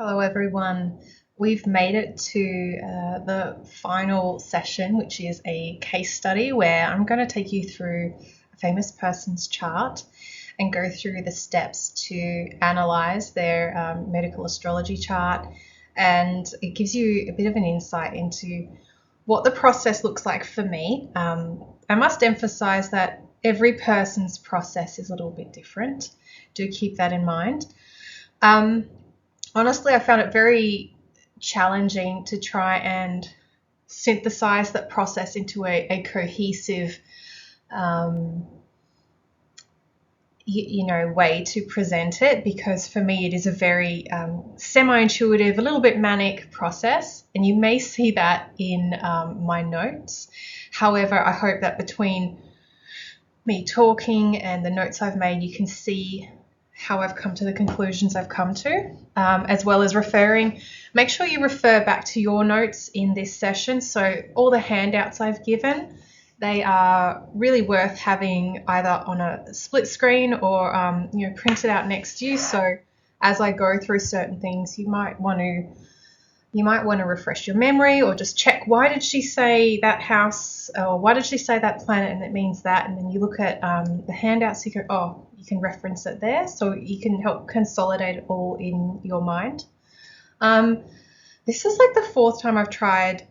Hello, everyone. We've made it to the final session, which is a case study where I'm going to take you through a famous person's chart and go through the steps to analyze their medical astrology chart. And it gives you a bit of an insight into what the process looks like for me. I must emphasize that every person's process is a little bit different. Do keep that in mind. Honestly, I found it very challenging to try and synthesize that process into a cohesive, way to present it, because for me it is a very semi-intuitive, a little bit manic process, and you may see that in my notes. However, I hope that between me talking and the notes I've made, you can see how I've come to the conclusions I've come to, as well as referring. Make sure you refer back to your notes in this session. So all the handouts I've given, they are really worth having either on a split screen or printed out next to you. So as I go through certain things, you might want to refresh your memory, or just check, why did she say that house, or why did she say that planet, and it means that. And then you look at the handouts, you go, oh, you can reference it there, so you can help consolidate it all in your mind. This is like the fourth time I've tried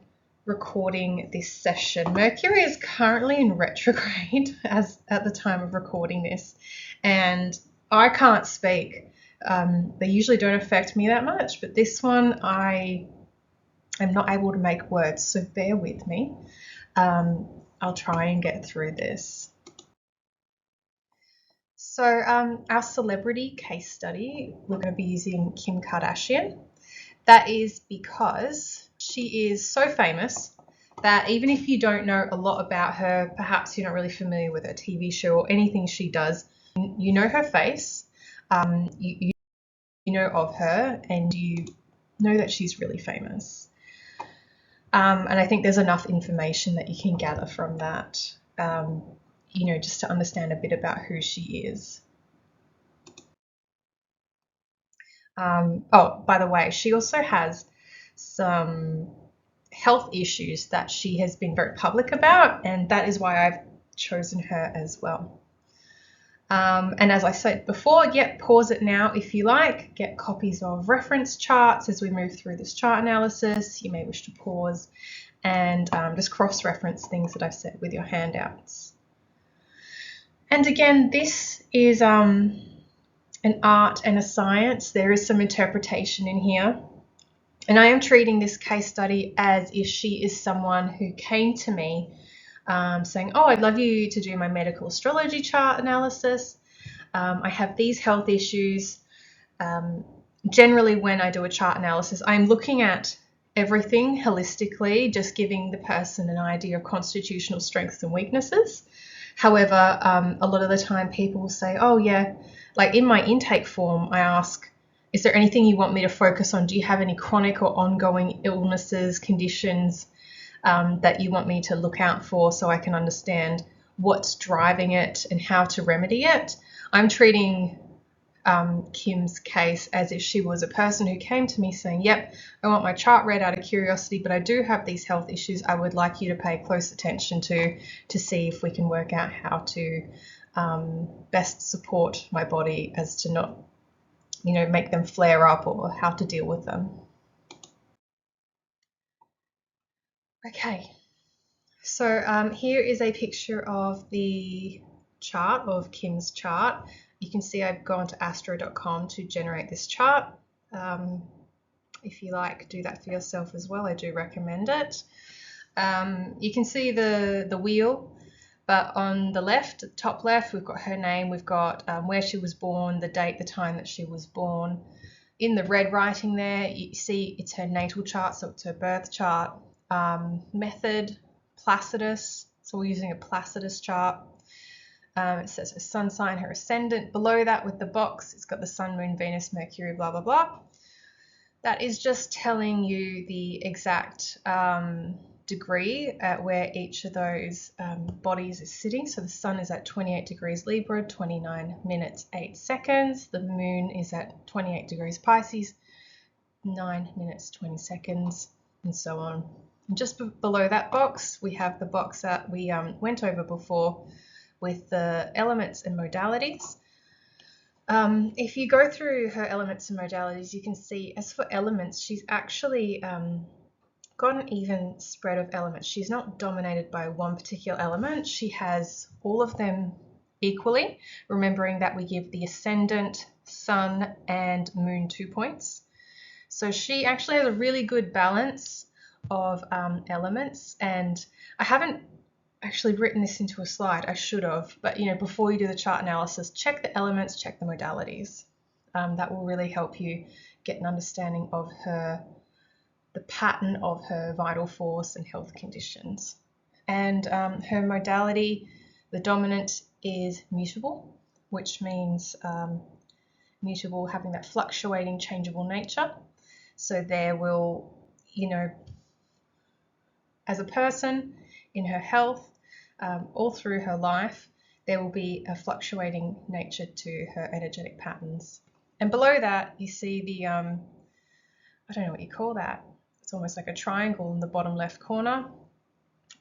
recording this session. Mercury is currently in retrograde as at the time of recording this, and I can't speak. They usually don't affect me that much, but this one I am not able to make words, so bear with me. I'll try and get through this. So our celebrity case study, we're going to be using Kim Kardashian. That is because she is so famous that even if you don't know a lot about her, perhaps you're not really familiar with her TV show or anything she does, you know her face, you know of her, and you know that she's really famous. And I think there's enough information that you can gather from that, just to understand a bit about who she is. By the way, she also has some health issues that she has been very public about, and that is why I've chosen her as well. And as I said before, pause it now if you like. Get copies of reference charts as we move through this chart analysis. You may wish to pause and just cross-reference things that I've said with your handouts. And again, this is an art and a science. There is some interpretation in here. And I am treating this case study as if she is someone who came to me saying, oh, I'd love you to do my medical astrology chart analysis. I have these health issues. Generally, when I do a chart analysis, I'm looking at everything holistically, just giving the person an idea of constitutional strengths and weaknesses. However, a lot of the time people will say, oh yeah, like in my intake form, I ask, is there anything you want me to focus on? Do you have any chronic or ongoing illnesses, conditions that you want me to look out for, so I can understand what's driving it and how to remedy it? I'm treating Kim's case as if she was a person who came to me saying, yep, I want my chart read out of curiosity, but I do have these health issues I would like you to pay close attention to see if we can work out how to best support my body as to not, make them flare up, or how to deal with them. Okay, so here is a picture of the chart, of Kim's chart. You can see I've gone to astro.com to generate this chart. If you like, do that for yourself as well. I do recommend it. You can see the wheel, but on the left, top left, we've got her name, we've got where she was born, the date, the time that she was born. In the red writing there, you see it's her natal chart, so it's her birth chart. Method, Placidus, so we're using a Placidus chart. It says her sun sign, her ascendant. Below that with the box, it's got the sun, moon, Venus, Mercury, blah, blah, blah. That is just telling you the exact degree at where each of those bodies is sitting. So the sun is at 28 degrees Libra, 29 minutes, 8 seconds. The moon is at 28 degrees Pisces, 9 minutes 20 seconds, and so on. And just below that box, we have the box that we went over before with the elements and modalities. If you go through her elements and modalities, you can see, as for elements, she's actually got an even spread of elements. She's not dominated by one particular element. She has all of them equally, remembering that we give the ascendant, sun, and moon 2 points. So she actually has a really good balance of elements, and I haven't actually written this into a slide. I should have, but before you do the chart analysis, check the elements, check the modalities. That will really help you get an understanding of the pattern of her vital force and health conditions. And her modality, the dominant, is mutable, which means mutable having that fluctuating, changeable nature. So there will, as a person in her health, all through her life, there will be a fluctuating nature to her energetic patterns. And below that, you see the, I don't know what you call that. It's almost like a triangle in the bottom left corner.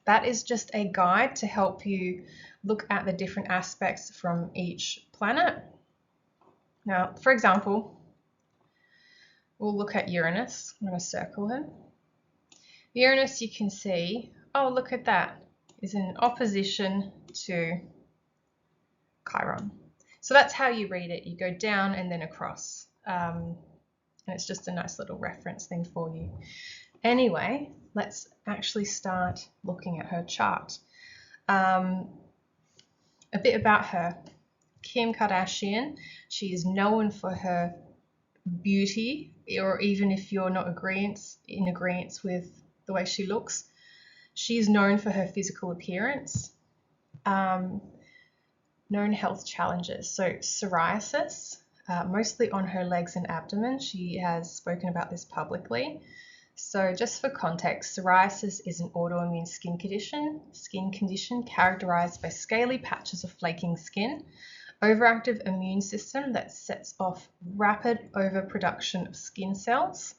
That is just a guide to help you look at the different aspects from each planet. Now, for example, we'll look at Uranus. I'm going to circle him. Uranus, you can see, oh, look at that, is in opposition to Chiron. So that's how you read it. You go down and then across. And it's just a nice little reference thing for you. Anyway, let's actually start looking at her chart. A bit about her. Kim Kardashian, she is known for her beauty, or even if you're not in agreement with the way she looks, she's known for her physical appearance. Known health challenges, so psoriasis, mostly on her legs and abdomen. She has spoken about this publicly. So just for context, psoriasis is an autoimmune skin condition characterized by scaly patches of flaking skin, overactive immune system that sets off rapid overproduction of skin cells.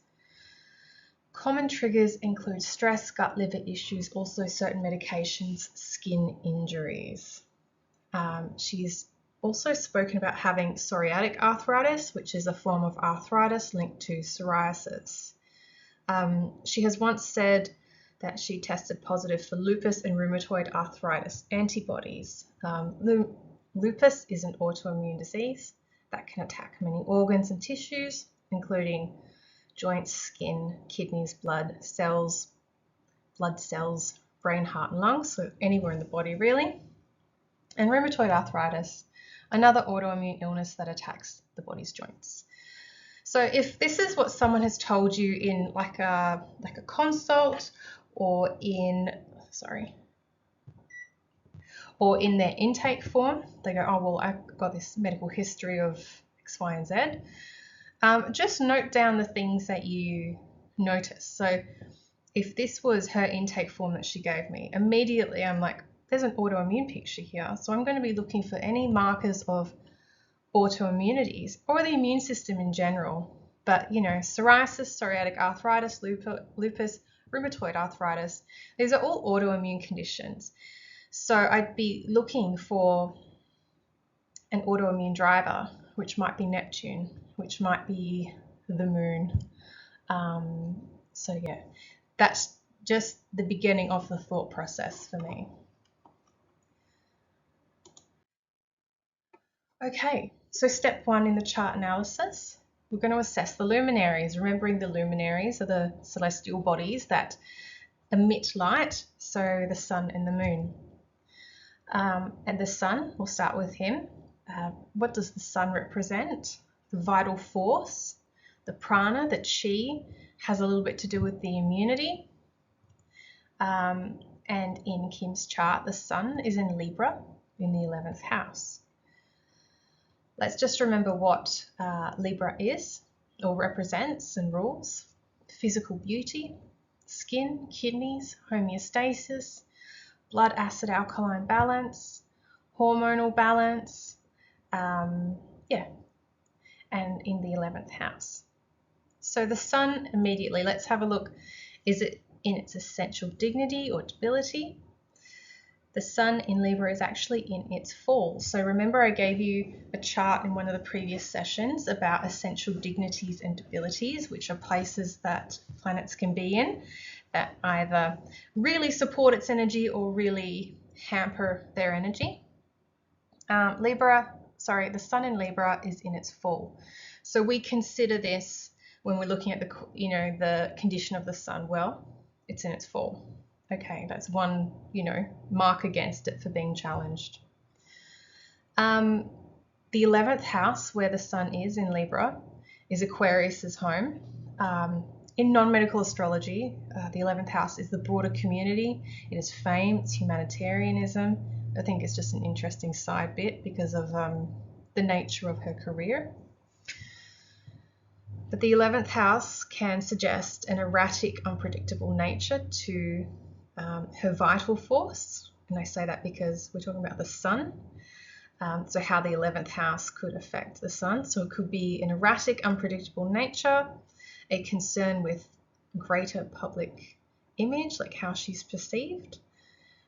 Common triggers include stress, gut, liver issues, also certain medications, skin injuries. She's also spoken about having psoriatic arthritis, which is a form of arthritis linked to psoriasis. She has once said that she tested positive for lupus and rheumatoid arthritis antibodies. Lupus is an autoimmune disease that can attack many organs and tissues, including joints, skin, kidneys, blood cells, brain, heart, and lungs, so anywhere in the body really. And rheumatoid arthritis, another autoimmune illness that attacks the body's joints. So if this is what someone has told you in like a consult or in their intake form, they go, oh, well, I've got this medical history of X, Y, and Z. Just note down the things that you notice. So if this was her intake form that she gave me, immediately I'm like, there's an autoimmune picture here. So I'm going to be looking for any markers of autoimmunities or the immune system in general. But, psoriasis, psoriatic arthritis, lupus, rheumatoid arthritis, these are all autoimmune conditions. So I'd be looking for an autoimmune driver, which might be Neptune, which might be the moon. So yeah, that's just the beginning of the thought process for me. Okay, so step 1 in the chart analysis, we're going to assess the luminaries. Remembering the luminaries are the celestial bodies that emit light, so the sun and the moon. And the sun, we'll start with him. What does the sun represent? The vital force, the prana, the chi, has a little bit to do with the immunity. And in Kim's chart, the sun is in Libra in the 11th house. Let's just remember what Libra is or represents and rules. Physical beauty, skin, kidneys, homeostasis, blood acid alkaline balance, hormonal balance, and in the 11th house. So the sun immediately, let's have a look. Is it in its essential dignity or debility? The sun in Libra is actually in its fall. So remember I gave you a chart in one of the previous sessions about essential dignities and debilities, which are places that planets can be in that either really support its energy or really hamper their energy. The sun in Libra is in its fall. So we consider this when we're looking at the condition of the sun. Well, it's in its fall. Okay, that's one, mark against it for being challenged. The 11th house, where the sun is in Libra, is Aquarius's home. In non-medical astrology, the 11th house is the broader community. It is fame, it's humanitarianism. I think it's just an interesting side bit because of the nature of her career. But the 11th house can suggest an erratic, unpredictable nature to her vital force. And I say that because we're talking about the sun. So how the 11th house could affect the sun. So it could be an erratic, unpredictable nature, a concern with greater public image, like how she's perceived.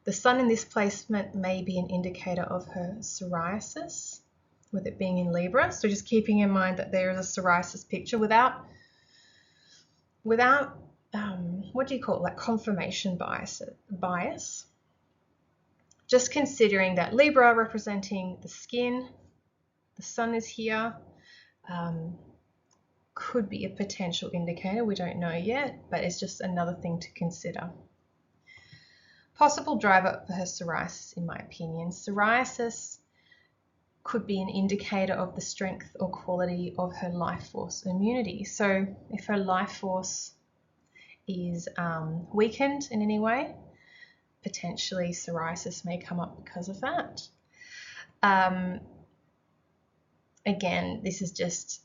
The sun in this placement may be an indicator of her psoriasis, with it being in Libra. So just keeping in mind that there is a psoriasis picture without what do you call it, like confirmation bias. Just considering that Libra representing the skin, the sun is here, could be a potential indicator. We don't know yet, but it's just another thing to consider. Possible driver for her psoriasis, in my opinion. Psoriasis could be an indicator of the strength or quality of her life force immunity. So if her life force is weakened in any way, potentially psoriasis may come up because of that. Again, this is just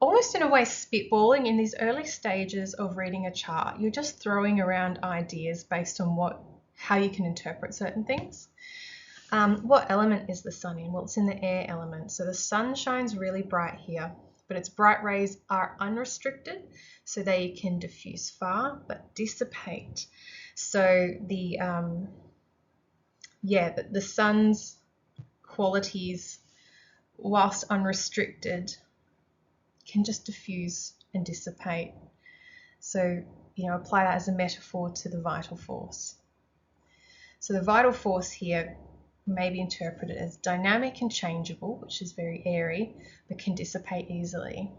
almost in a way spitballing in these early stages of reading a chart. You're just throwing around ideas based on how you can interpret certain things. What element is the sun in? Well, it's in the air element. So the sun shines really bright here, but its bright rays are unrestricted, so they can diffuse far but dissipate. So the sun's qualities, whilst unrestricted, can just diffuse and dissipate. So, apply that as a metaphor to the vital force. So the vital force here may be interpreted as dynamic and changeable, which is very airy, but can dissipate easily.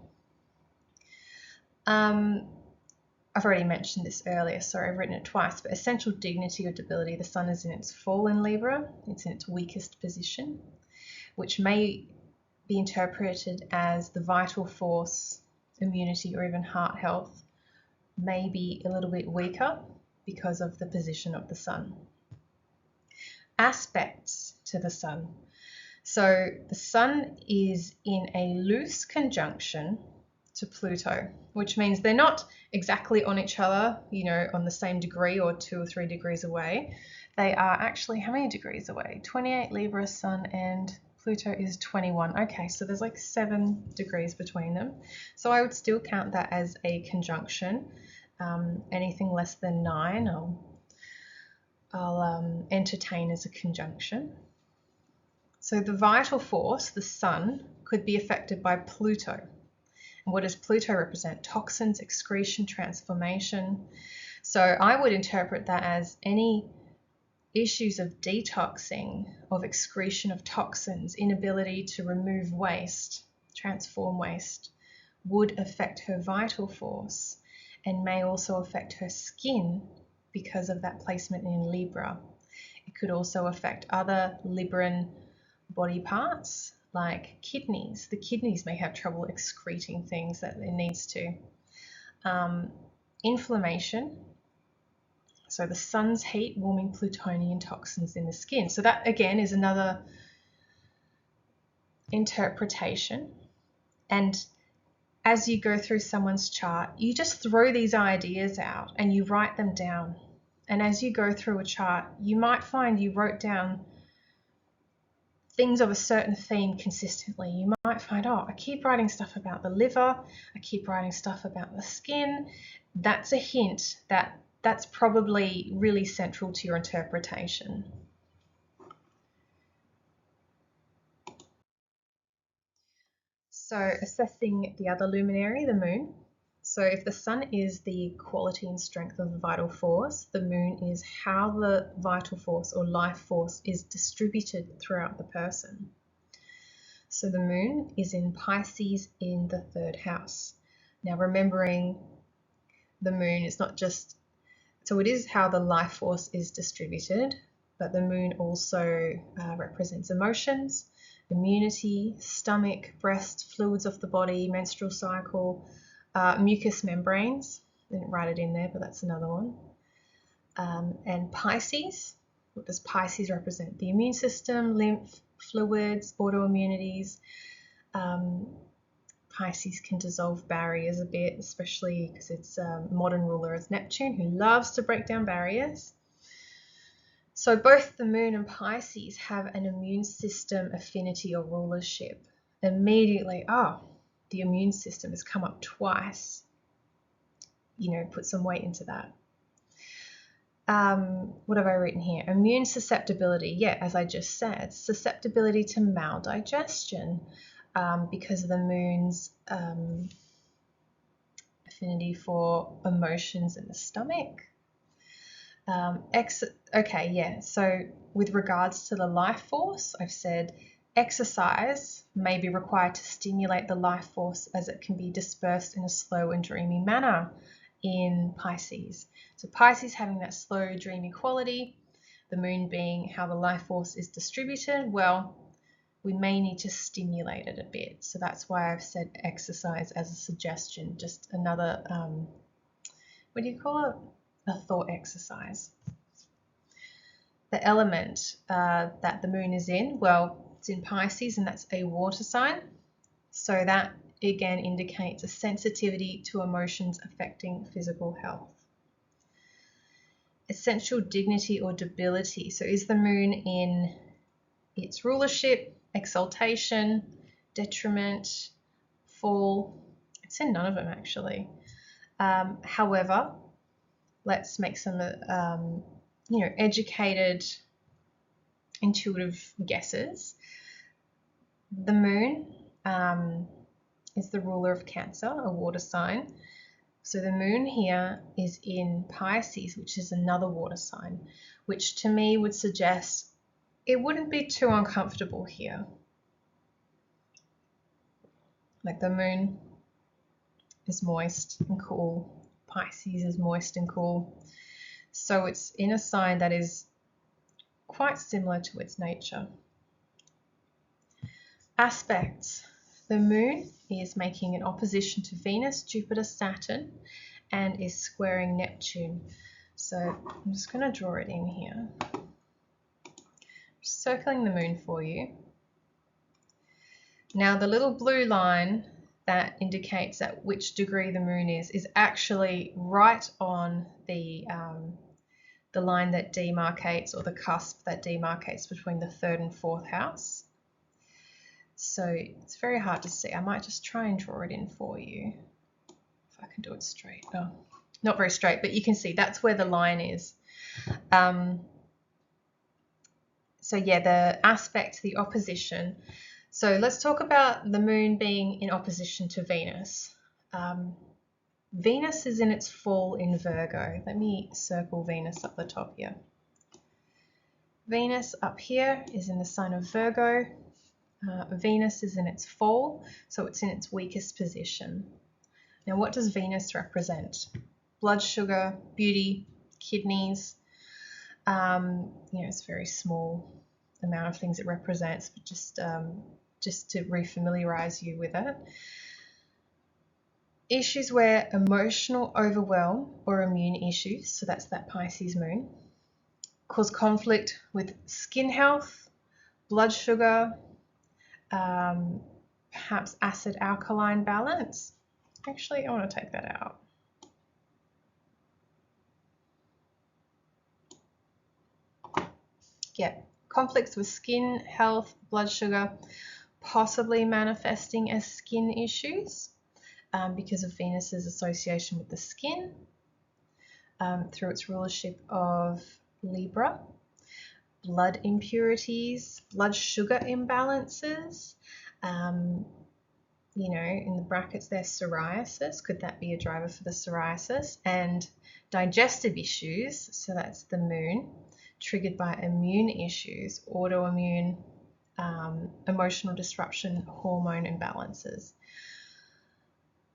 I've already mentioned this earlier, sorry, I've written it twice, but essential dignity or debility, the sun is in its fall in Libra, it's in its weakest position, which may be interpreted as the vital force, immunity, or even heart health may be a little bit weaker because of the position of the sun. Aspects to the sun. So the sun is in a loose conjunction to Pluto, which means they're not exactly on each other, on the same degree or 2 or 3 degrees away. They are actually, how many degrees away? 28 Libra sun and Pluto is 21. Okay, so there's like 7 degrees between them. So I would still count that as a conjunction. Anything less than 9, I'll entertain as a conjunction. So the vital force, the sun, could be affected by Pluto. And what does Pluto represent? Toxins, excretion, transformation. So I would interpret that as any issues of detoxing, of excretion of toxins, inability to remove waste, transform waste, would affect her vital force and may also affect her skin because of that placement in Libra. It could also affect other Libran body parts like kidneys. The kidneys may have trouble excreting things that it needs to. Inflammation. So the sun's heat warming plutonian toxins in the skin. So that again is another interpretation. And as you go through someone's chart, you just throw these ideas out and you write them down. And as you go through a chart, you might find you wrote down things of a certain theme consistently, you might find, oh, I keep writing stuff about the liver, I keep writing stuff about the skin. That's a hint that that's probably really central to your interpretation. So assessing the other luminary, the moon. So if the sun is the quality and strength of the vital force, the moon is how the vital force or life force is distributed throughout the person. So the moon is in Pisces in the 3rd house. Now remembering the moon is not just, so it is how the life force is distributed, but the moon also represents emotions, immunity, stomach, breast, fluids of the body, menstrual cycle, mucous membranes. I didn't write it in there, but that's another one. And Pisces, what does Pisces represent? The immune system, lymph, fluids, autoimmunities. Pisces can dissolve barriers a bit, especially because its modern ruler is Neptune, who loves to break down barriers. So both the moon and Pisces have an immune system affinity or rulership. Immediately, oh, the immune system has come up twice. Put some weight into that. What have I written here? Immune susceptibility. Yeah, as I just said, susceptibility to maldigestion because of the moon's affinity for emotions in the stomach. Okay, yeah, so with regards to the life force, I've said exercise may be required to stimulate the life force as it can be dispersed in a slow and dreamy manner in Pisces. So Pisces having that slow, dreamy quality, the moon being how the life force is distributed, well, we may need to stimulate it a bit. So that's why I've said exercise as a suggestion, just another, what do you call it? A thought exercise. The element that the moon is in, well, it's in Pisces and that's a water sign. So that again indicates a sensitivity to emotions affecting physical health. Essential dignity or debility. So is the moon in its rulership, exaltation, detriment, fall? It's in none of them actually. However, let's make some educated, intuitive guesses. The moon is the ruler of Cancer, a water sign. So the moon here is in Pisces, which is another water sign, which to me would suggest it wouldn't be too uncomfortable here. Like the moon is moist and cool. Pisces is moist and cool. So it's in a sign that is quite similar to its nature. Aspects. The moon is making an opposition to Venus, Jupiter, Saturn, and is squaring Neptune. So I'm just going to draw it in here. Just circling the moon for you. Now the little blue line that indicates at which degree the moon is actually right on the line that demarcates, or the cusp that demarcates between the 3rd and 4th house. So it's very hard to see. I might just try and draw it in for you. If I can do it straight. Oh, not very straight, but you can see that's where the line is. So yeah, the aspect, the opposition. So let's talk about the moon being in opposition to Venus. Venus is in its full in Virgo. Let me circle Venus up the top here. Venus up here is in the sign of Virgo. Venus is in its fall, so it's in its weakest position. Now, what does Venus represent? Blood sugar, beauty, kidneys. It's a very small amount of things it represents, but just to refamiliarize you with it. Issues where emotional overwhelm or immune issues, so that's that Pisces moon, cause conflict with skin health, blood sugar, perhaps acid-alkaline balance. Actually, I want to take that out. Yeah, conflicts with skin health, blood sugar, possibly manifesting as skin issues because of Venus's association with the skin through its rulership of Libra. Blood impurities, blood sugar imbalances, you know, in the brackets there's psoriasis. Could that be a driver for the psoriasis? And digestive issues, so that's the moon, triggered by immune issues, autoimmune, emotional disruption, hormone imbalances.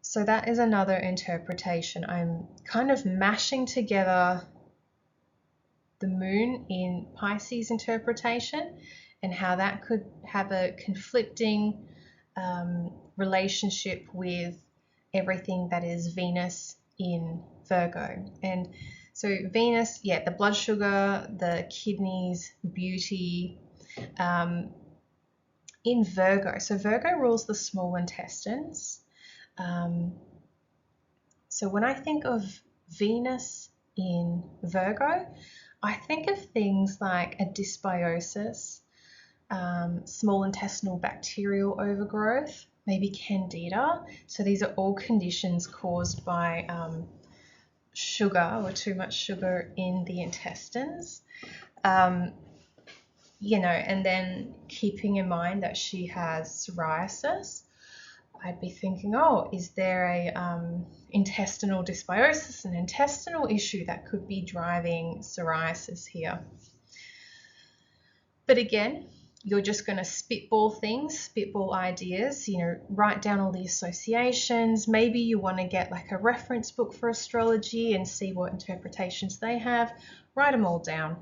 So that is another interpretation. I'm kind of mashing together the moon in Pisces interpretation and how that could have a conflicting relationship with everything that is Venus in Virgo. And so Venus, yeah, the blood sugar, the kidneys, beauty, in Virgo. So Virgo rules the small intestines. So when I think of Venus in Virgo, I think of things like a dysbiosis, small intestinal bacterial overgrowth, maybe candida. So these are all conditions caused by sugar or too much sugar in the intestines. You know, and then keeping in mind that she has psoriasis, I'd be thinking, oh, is there a intestinal dysbiosis, an intestinal issue that could be driving psoriasis here? But again, you're just going to spitball things, spitball ideas, you know, write down all the associations. Maybe you want to get like a reference book for astrology and see what interpretations they have. Write them all down.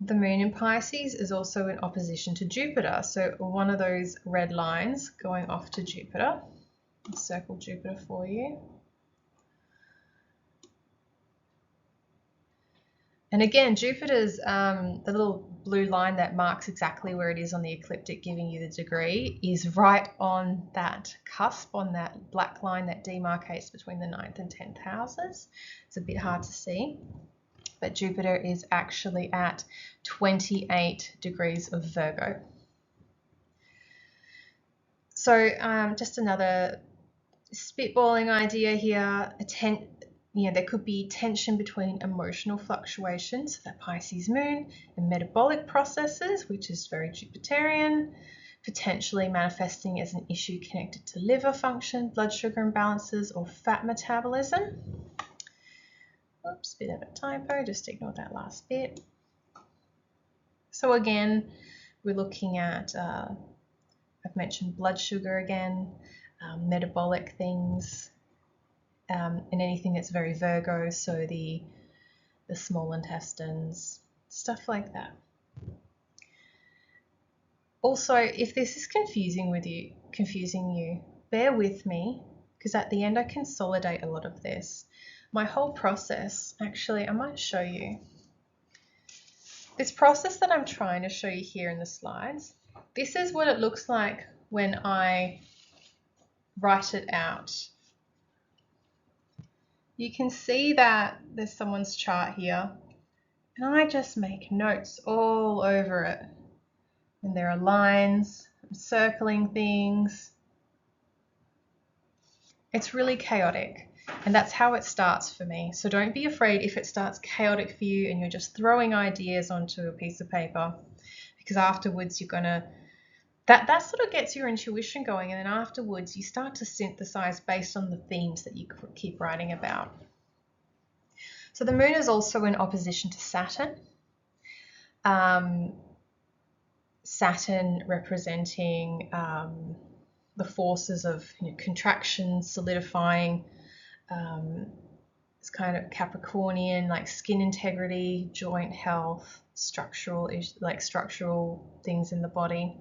The moon in Pisces is also in opposition to Jupiter. So one of those red lines going off to Jupiter. I'll circle Jupiter for you. And again, Jupiter's, the little blue line that marks exactly where it is on the ecliptic, giving you the degree, is right on that cusp, on that black line that demarcates between the 9th and 10th houses. It's a bit hard to see. But Jupiter is actually at 28 degrees of Virgo. So just another spitballing idea here. You know, there could be tension between emotional fluctuations, that Pisces moon, and metabolic processes, which is very Jupiterian, potentially manifesting as an issue connected to liver function, blood sugar imbalances, or fat metabolism. Oops, bit of a typo, just ignore that last bit. So again, we're looking at, I've mentioned blood sugar again, metabolic things, and anything that's very Virgo, so the small intestines, stuff like that. Also, if this is confusing you, bear with me, because at the end I consolidate a lot of this. My whole process, actually, I might show you. This process that I'm trying to show you here in the slides, this is what it looks like when I write it out. You can see that there's someone's chart here, and I just make notes all over it. And there are lines, I'm circling things. It's really chaotic. And that's how it starts for me. So don't be afraid if it starts chaotic for you and you're just throwing ideas onto a piece of paper, because afterwards you're going to, that sort of gets your intuition going, and then afterwards you start to synthesize based on the themes that you keep writing about. So the moon is also in opposition to Saturn. Saturn representing the forces of, you know, contraction, solidifying. It's kind of Capricornian, like skin integrity, joint health, structural things in the body.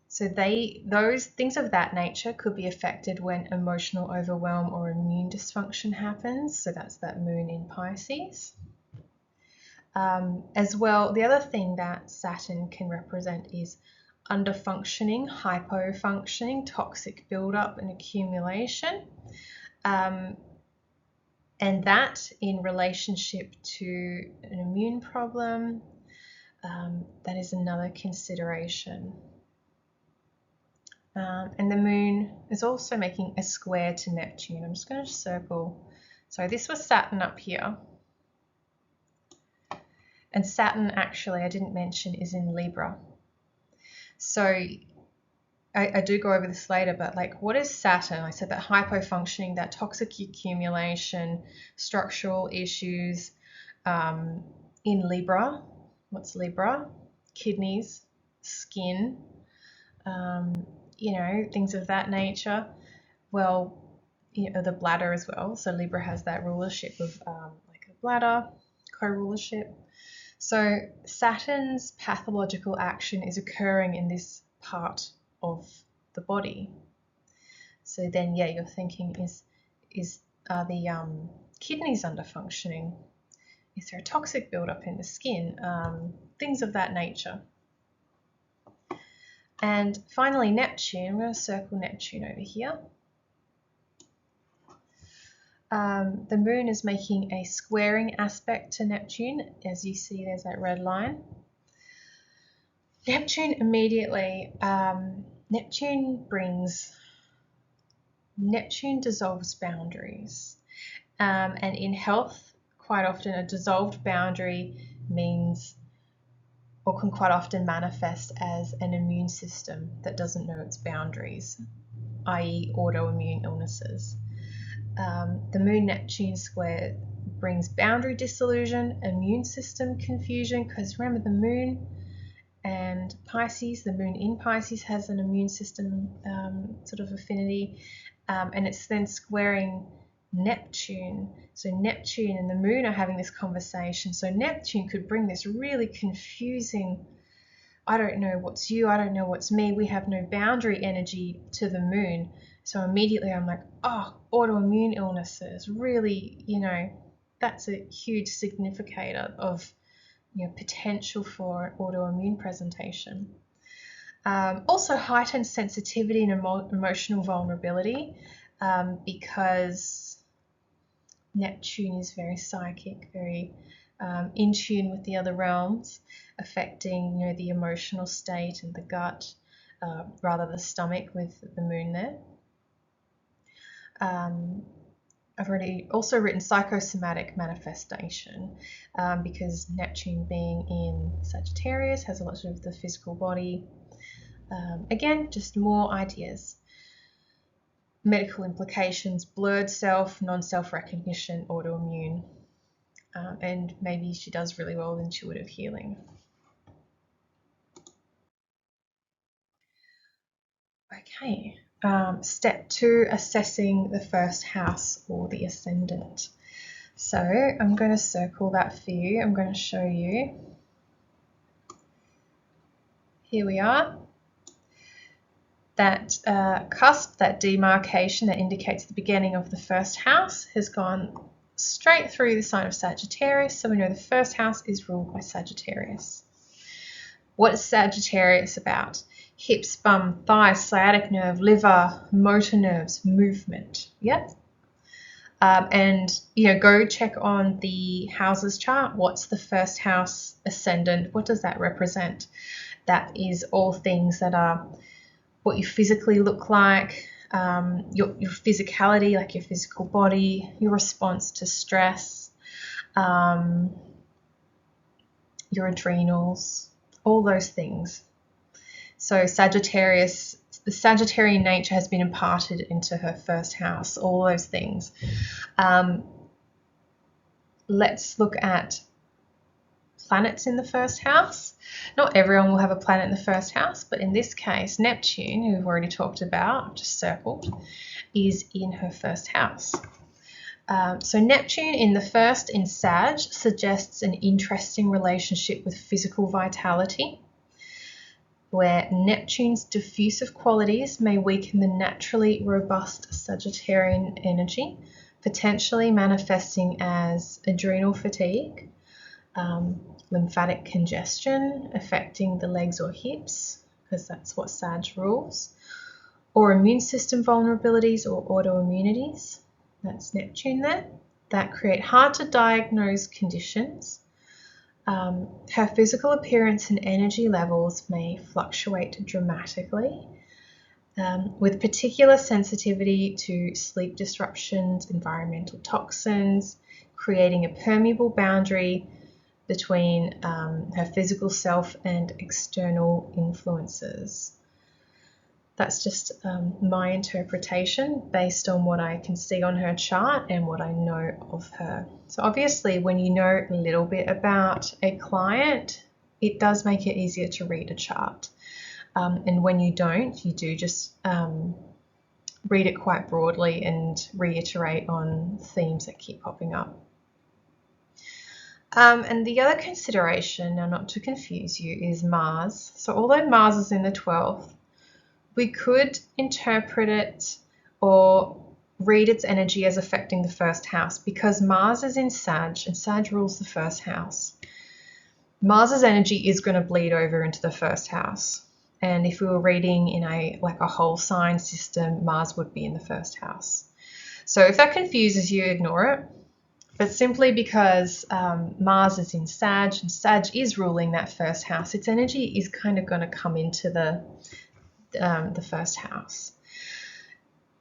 So those things of that nature could be affected when emotional overwhelm or immune dysfunction happens. So that's that moon in Pisces. As well, the other thing that Saturn can represent is underfunctioning, hypofunctioning, toxic buildup and accumulation. And that in relationship to an immune problem, that is another consideration. And the moon is also making a square to Neptune. I'm just going to circle. So this was Saturn up here. And Saturn, actually, I didn't mention, is in Libra. So I do go over this later, but like, what is Saturn? I said that hypofunctioning, that toxic accumulation, structural issues in Libra. What's Libra? Kidneys, skin, things of that nature. Well, the bladder as well. So Libra has that rulership of like a bladder, co-rulership. So Saturn's pathological action is occurring in this part of the body. So then, yeah, you're thinking, are the kidneys under functioning? Is there a toxic buildup in the skin? Things of that nature. And finally, Neptune. I'm going to circle Neptune over here. The moon is making a squaring aspect to Neptune. As you see, there's that red line. Neptune immediately, Neptune dissolves boundaries. And in health, quite often a dissolved boundary means, or can quite often manifest as, an immune system that doesn't know its boundaries, i.e. autoimmune illnesses. The Moon-Neptune square brings boundary dissolution, immune system confusion, because remember the Moon and Pisces, the Moon in Pisces has an immune system sort of affinity, and it's then squaring Neptune. So Neptune and the Moon are having this conversation. So Neptune could bring this really confusing, I don't know what's you, I don't know what's me, we have no boundary energy to the Moon. So immediately I'm like, oh, autoimmune illnesses, really, that's a huge significator of potential for autoimmune presentation. Also heightened sensitivity and emotional vulnerability, because Neptune is very psychic, very in tune with the other realms, affecting the emotional state and the gut, rather the stomach with the moon there. I've already also written psychosomatic manifestation, because Neptune being in Sagittarius has a lot of the physical body. Again, just more ideas. Medical implications, blurred self, non-self recognition, autoimmune, and maybe she does really well with intuitive healing. Okay. Step 2, assessing the first house or the ascendant. So I'm going to circle that for you. I'm going to show you. Here we are. That cusp, that demarcation that indicates the beginning of the first house has gone straight through the sign of Sagittarius. So we know the first house is ruled by Sagittarius. What is Sagittarius about? Hips, bum, thighs, sciatic nerve, liver, motor nerves, movement. Yep. And go check on the houses chart. What's the first house ascendant? What does that represent? That is all things that are what you physically look like, your physicality, like your physical body, your response to stress, your adrenals, all those things. So Sagittarius, the Sagittarian nature has been imparted into her first house, all those things. Let's look at planets in the first house. Not everyone will have a planet in the first house, but in this case, Neptune, who we've already talked about, just circled, is in her first house. So Neptune in the first in Sag suggests an interesting relationship with physical vitality, where Neptune's diffusive qualities may weaken the naturally robust Sagittarian energy, potentially manifesting as adrenal fatigue, lymphatic congestion affecting the legs or hips, because that's what Sag rules, or immune system vulnerabilities or autoimmunities. That's Neptune there. that create hard to diagnose conditions. Her physical appearance and energy levels may fluctuate dramatically, with particular sensitivity to sleep disruptions, environmental toxins, creating a permeable boundary between her physical self and external influences. That's just my interpretation based on what I can see on her chart and what I know of her. So obviously, when you know a little bit about a client, it does make it easier to read a chart. And when you don't, you do just read it quite broadly and reiterate on themes that keep popping up. And the other consideration, now not to confuse you, is Mars. So although Mars is in the 12th, we could interpret it or read its energy as affecting the first house, because Mars is in Sag and Sag rules the first house. Mars's energy is going to bleed over into the first house. And if we were reading in a whole sign system, Mars would be in the first house. So if that confuses you, ignore it. But simply because Mars is in Sag and Sag is ruling that first house, its energy is kind of going to come into the first house.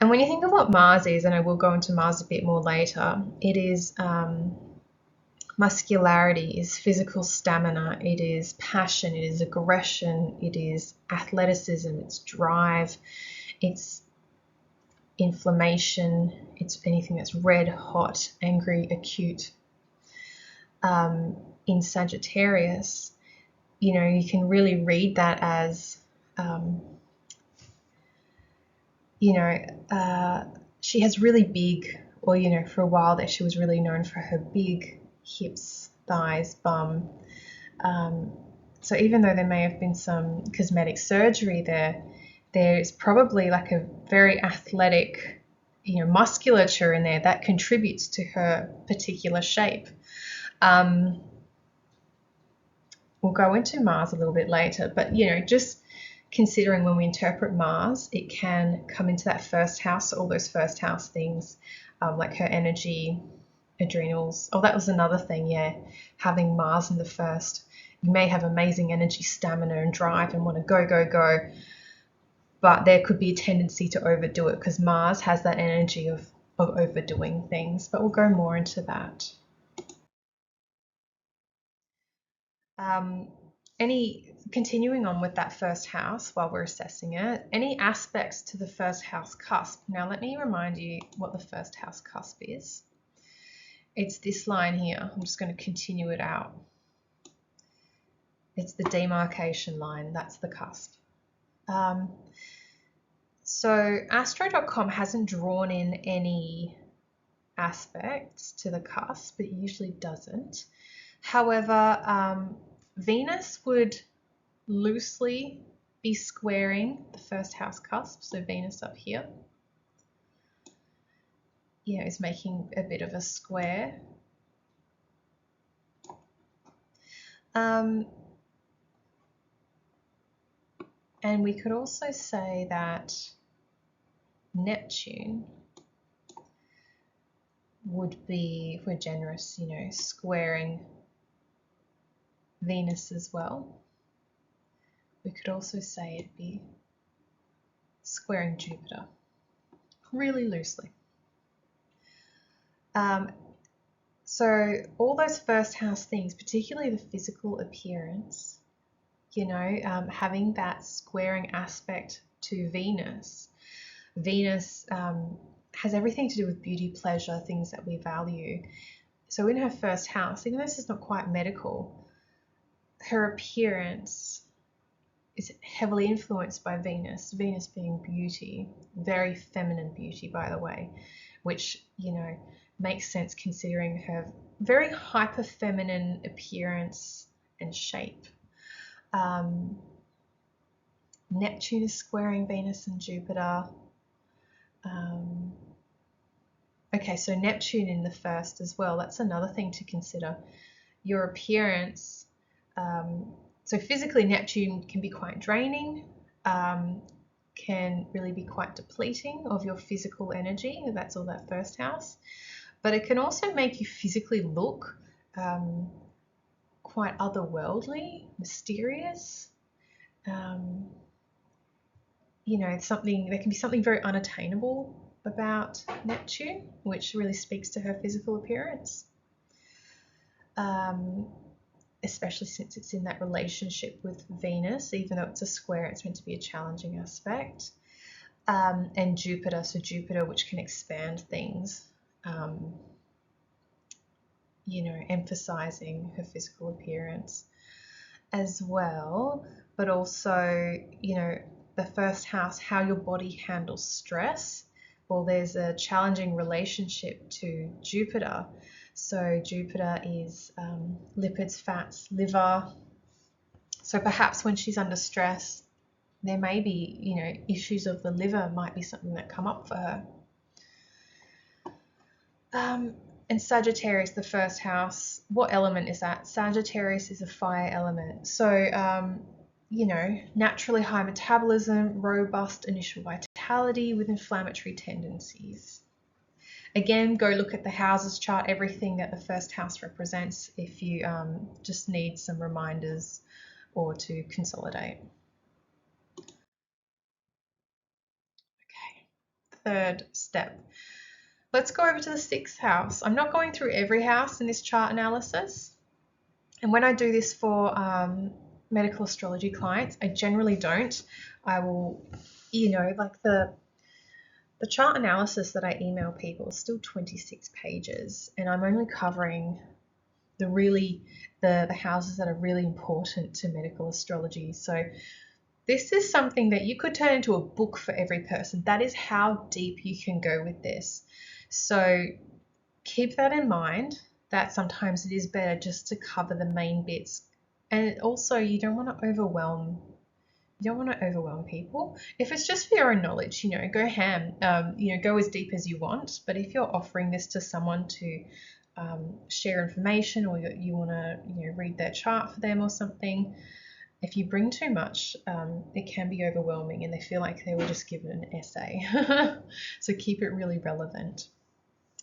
And when you think of what Mars is, and I will go into Mars a bit more later, it is muscularity, is physical stamina, it is passion, it is aggression, it is athleticism, it's drive, it's inflammation, it's anything that's red, hot, angry, acute. In Sagittarius, you can really read that as she has really big, or for a while there she was really known for her big hips, thighs, bum. So even though there may have been some cosmetic surgery there's probably like a very athletic, musculature in there that contributes to her particular shape. We'll go into Mars a little bit later, but just considering when we interpret Mars, it can come into that first house, all those first house things, like her energy, adrenals. Oh, that was another thing, having Mars in the first. You may have amazing energy, stamina, and drive and want to go, but there could be a tendency to overdo it because Mars has that energy of overdoing things, but we'll go more into that. Continuing on with that first house while we're assessing it, any aspects to the first house cusp. Now let me remind you what the first house cusp is. It's this line here. I'm just going to continue it out. It's the demarcation line. That's the cusp. So Astro.com hasn't drawn in any aspects to the cusp. It usually doesn't. However, Venus would loosely be squaring the first house cusp. So Venus up here, is making a bit of a square. And we could also say that Neptune would be, if we're generous, squaring Venus as well. We could also say it'd be squaring Jupiter, really loosely. So all those first house things, particularly the physical appearance, having that squaring aspect to Venus. Venus has everything to do with beauty, pleasure, things that we value. So in her first house, even though this is not quite medical, her appearance is heavily influenced by Venus. Venus being beauty, very feminine beauty, by the way, which, makes sense considering her very hyper feminine appearance and shape. Neptune is squaring Venus and Jupiter. Okay, so Neptune in the first as well. That's another thing to consider. Your appearance. So physically, Neptune can be quite draining, can really be quite depleting of your physical energy. That's all that first house. but it can also make you physically look quite otherworldly, mysterious. There can be something very unattainable about Neptune, which really speaks to her physical appearance, especially since it's in that relationship with Venus. Even though it's a square, it's meant to be a challenging aspect. And Jupiter, so Jupiter, which can expand things, emphasizing her physical appearance as well, but also, the first house, how your body handles stress. Well, there's a challenging relationship to Jupiter. So Jupiter is lipids, fats, liver. So perhaps when she's under stress, there may be, issues of the liver might be something that come up for her. And Sagittarius, the first house, what element is that? Sagittarius is a fire element. So, naturally high metabolism, robust initial vitality with inflammatory tendencies. Again, go look at the houses chart, everything that the first house represents if you just need some reminders or to consolidate. Okay, third step. Let's go over to the 6th house. I'm not going through every house in this chart analysis. And when I do this for medical astrology clients, I generally don't. I will, like the chart analysis that I email people is still 26 pages, and I'm only covering the houses that are really important to medical astrology. So this is something that you could turn into a book for every person. That is how deep you can go with this. So keep that in mind, that sometimes it is better just to cover the main bits. And also, you don't want to overwhelm people. If it's just for your own knowledge, go ham, go as deep as you want. But if you're offering this to someone to share information, or you want to read their chart for them or something, if you bring too much, it can be overwhelming and they feel like they were just given an essay. So keep it really relevant.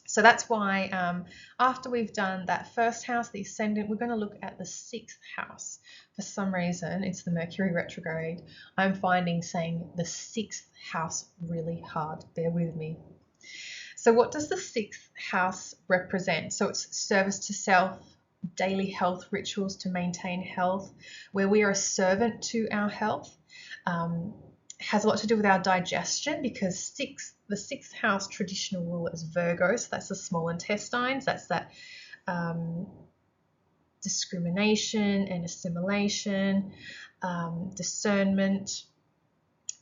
So that's why after we've done that first house, the ascendant, we're going to look at the 6th house. For some reason, it's the Mercury retrograde. I'm finding saying the 6th house really hard. Bear with me. So what does the 6th house represent? So it's service to self, daily health rituals to maintain health, where we are a servant to our health. Has a lot to do with our digestion, because the 6th house traditional ruler is Virgo, so that's the small intestines. That's that discrimination and assimilation, discernment.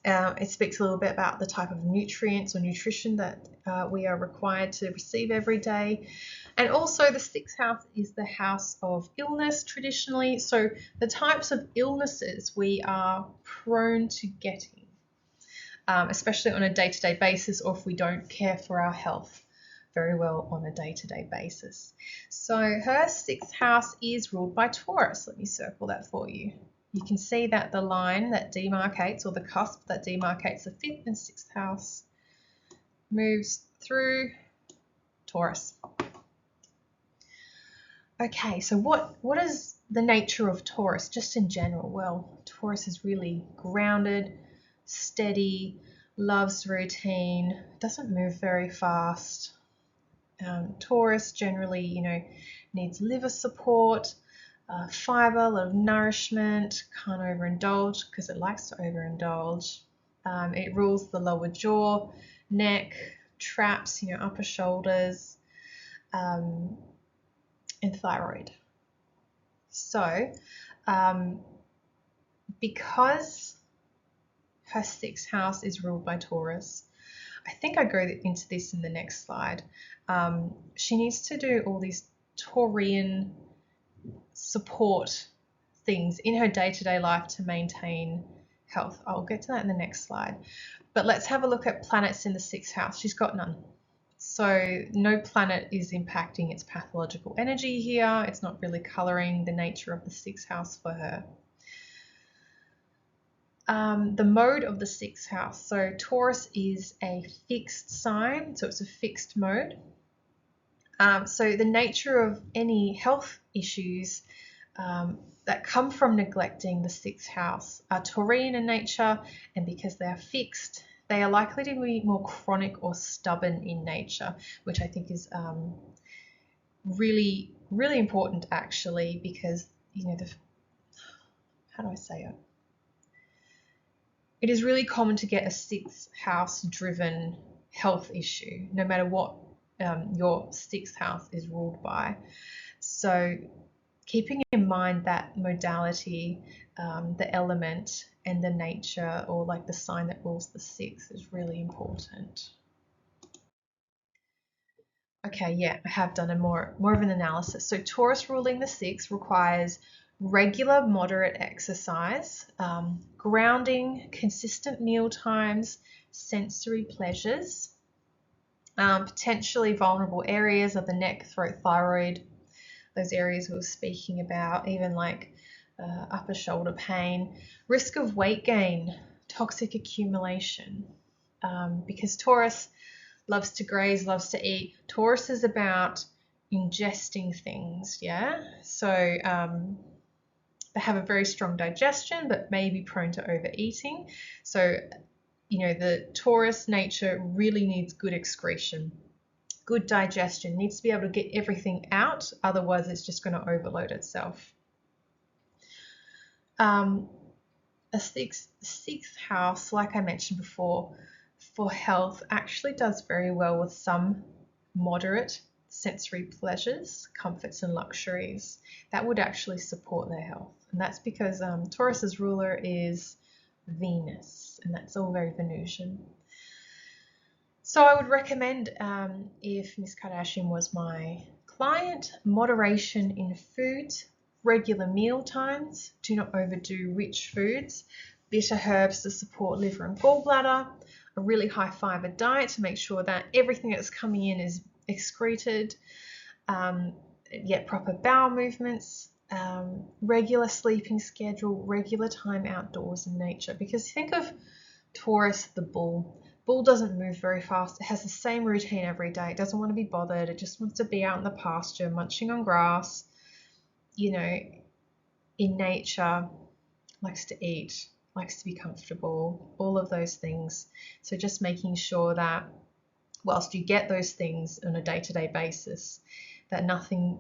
It speaks a little bit about the type of nutrients or nutrition that we are required to receive every day. And also the 6th house is the house of illness traditionally. So the types of illnesses we are prone to getting, especially on a day-to-day basis, or if we don't care for our health very well on a day-to-day basis. So her 6th house is ruled by Taurus. Let me circle that for you. You can see that the line that demarcates, or the cusp that demarcates the 5th and 6th house, moves through Taurus. Okay, so what is the nature of Taurus just in general? Well, Taurus is really grounded, steady, loves routine, doesn't move very fast. Taurus generally, needs liver support, fiber, a lot of nourishment, can't overindulge because it likes to overindulge. It rules the lower jaw, neck, traps, upper shoulders, and thyroid. So, because her 6th house is ruled by Taurus, I think I go into this in the next slide. She needs to do all these Taurian support things in her day-to-day life to maintain health. I'll get to that in the next slide. But let's have a look at planets in the 6th house. She's got none. So no planet is impacting its pathological energy here. It's not really coloring the nature of the 6th house for her. The mode of the 6th house. So Taurus is a fixed sign, so it's a fixed mode. So the nature of any health issues that come from neglecting the sixth house are Taurian in nature, and because they are fixed, they are likely to be more chronic or stubborn in nature, which I think is really, really important actually, because, you know, how do I say it? It is really common to get a sixth house driven health issue, no matter what your sixth house is ruled by. So keeping in mind that modality, the element and the nature, or like the sign that rules the sixth, is really important. Okay, yeah, I have done a more of an analysis. So Taurus ruling the sixth requires regular moderate exercise, grounding, consistent meal times, sensory pleasures, potentially vulnerable areas of the neck, throat, thyroid, those areas we were speaking about, even like upper shoulder pain, risk of weight gain, toxic accumulation, because Taurus loves to graze, loves to eat. Taurus is about ingesting things, yeah? So they have a very strong digestion, but may be prone to overeating. So, you know, the Taurus nature really needs good excretion, good digestion, needs to be able to get everything out, otherwise it's just going to overload itself. A sixth house, like I mentioned before, for health actually does very well with some moderate sensory pleasures, comforts and luxuries that would actually support their health. And that's because Taurus's ruler is Venus, and that's all very Venusian. So I would recommend, if Miss Kardashian was my client, moderation in foods, regular meal times, do not overdo rich foods, bitter herbs to support liver and gallbladder, a really high fiber diet to make sure that everything that's coming in is excreted, yet proper bowel movements, regular sleeping schedule, regular time outdoors in nature. Because think of Taurus, the bull. Bull doesn't move very fast. It has the same routine every day. It doesn't want to be bothered. It just wants to be out in the pasture, munching on grass, you know, in nature, likes to eat, likes to be comfortable, all of those things. So just making sure that whilst you get those things on a day-to-day basis, that nothing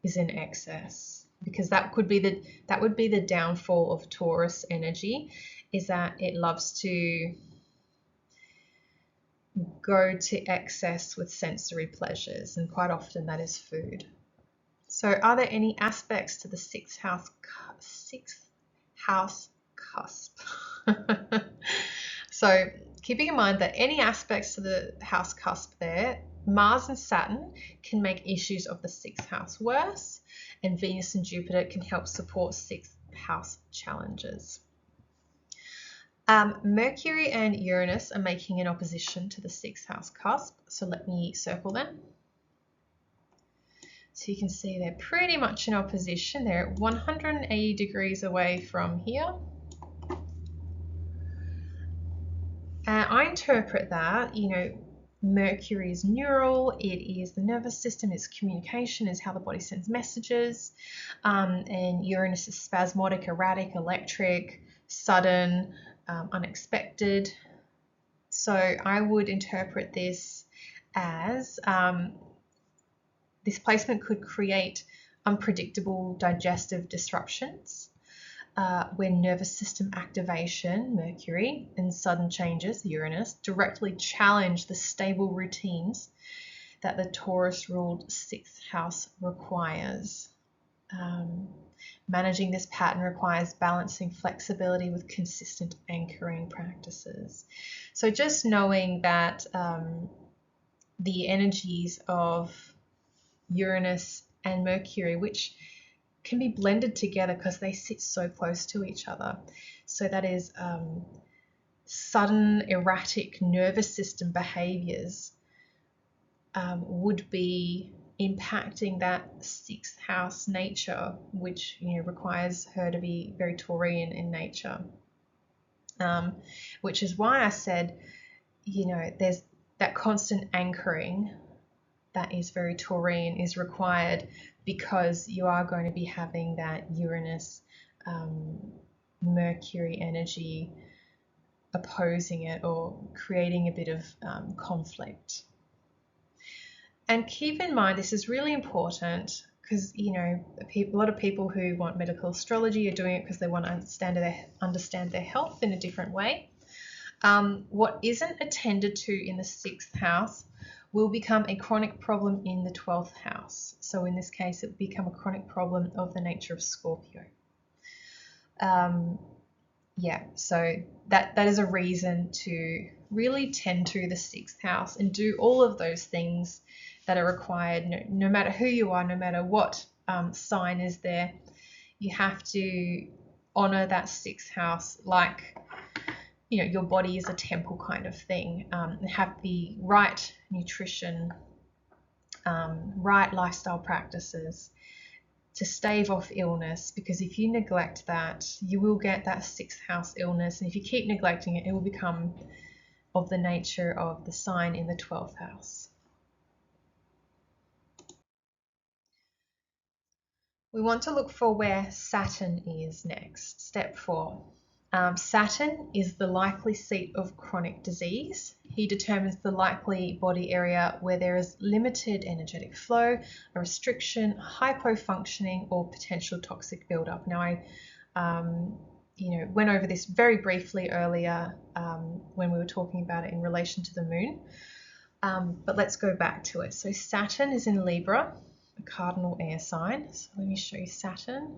is in excess, because that would be the downfall of Taurus energy, is that it loves to go to excess with sensory pleasures, and quite often that is food. So are there any aspects to the sixth house cusp? So keeping in mind that any aspects to the house cusp there, Mars and Saturn can make issues of the sixth house worse, and Venus and Jupiter can help support sixth house challenges. Mercury and Uranus are making an opposition to the sixth house cusp, so let me circle them. So you can see they're pretty much in opposition. They're at 180 degrees away from here. I interpret that, you know, Mercury is neural, it is the nervous system, it's communication, is how the body sends messages, and Uranus is spasmodic, erratic, electric, sudden, unexpected. So I would interpret this as this placement could create unpredictable digestive disruptions, where nervous system activation, Mercury, and sudden changes, Uranus, directly challenge the stable routines that the Taurus-ruled sixth house requires. Managing this pattern requires balancing flexibility with consistent anchoring practices. So just knowing that the energies of Uranus and Mercury, which can be blended together because they sit so close to each other. So that is sudden, erratic nervous system behaviors would be impacting that sixth house nature, which, you know, requires her to be very Taurian in nature. Which is why I said, you know, there's that constant anchoring that is very Taurian is required, because you are going to be having that Uranus Mercury energy opposing it or creating a bit of conflict. And keep in mind, this is really important, because a lot of people who want medical astrology are doing it because they want to understand their health in a different way. What isn't attended to in the 6th house will become a chronic problem in the 12th house. So in this case, it will become a chronic problem of the nature of Scorpio. So that is a reason to really tend to the 6th house and do all of those things that are required, no matter who you are, no matter what sign is there. You have to honor that 6th house like, your body is a temple kind of thing. Have the right nutrition, right lifestyle practices to stave off illness, because if you neglect that, you will get that 6th house illness, and if you keep neglecting it, it will become of the nature of the sign in the 12th house. We want to look for where Saturn is next. Step 4. Saturn is the likely seat of chronic disease. He determines the likely body area where there is limited energetic flow, a restriction, hypofunctioning, or potential toxic buildup. Now, I went over this very briefly earlier when we were talking about it in relation to the moon. But let's go back to it. So Saturn is in Libra, a cardinal air sign. So let me show you Saturn.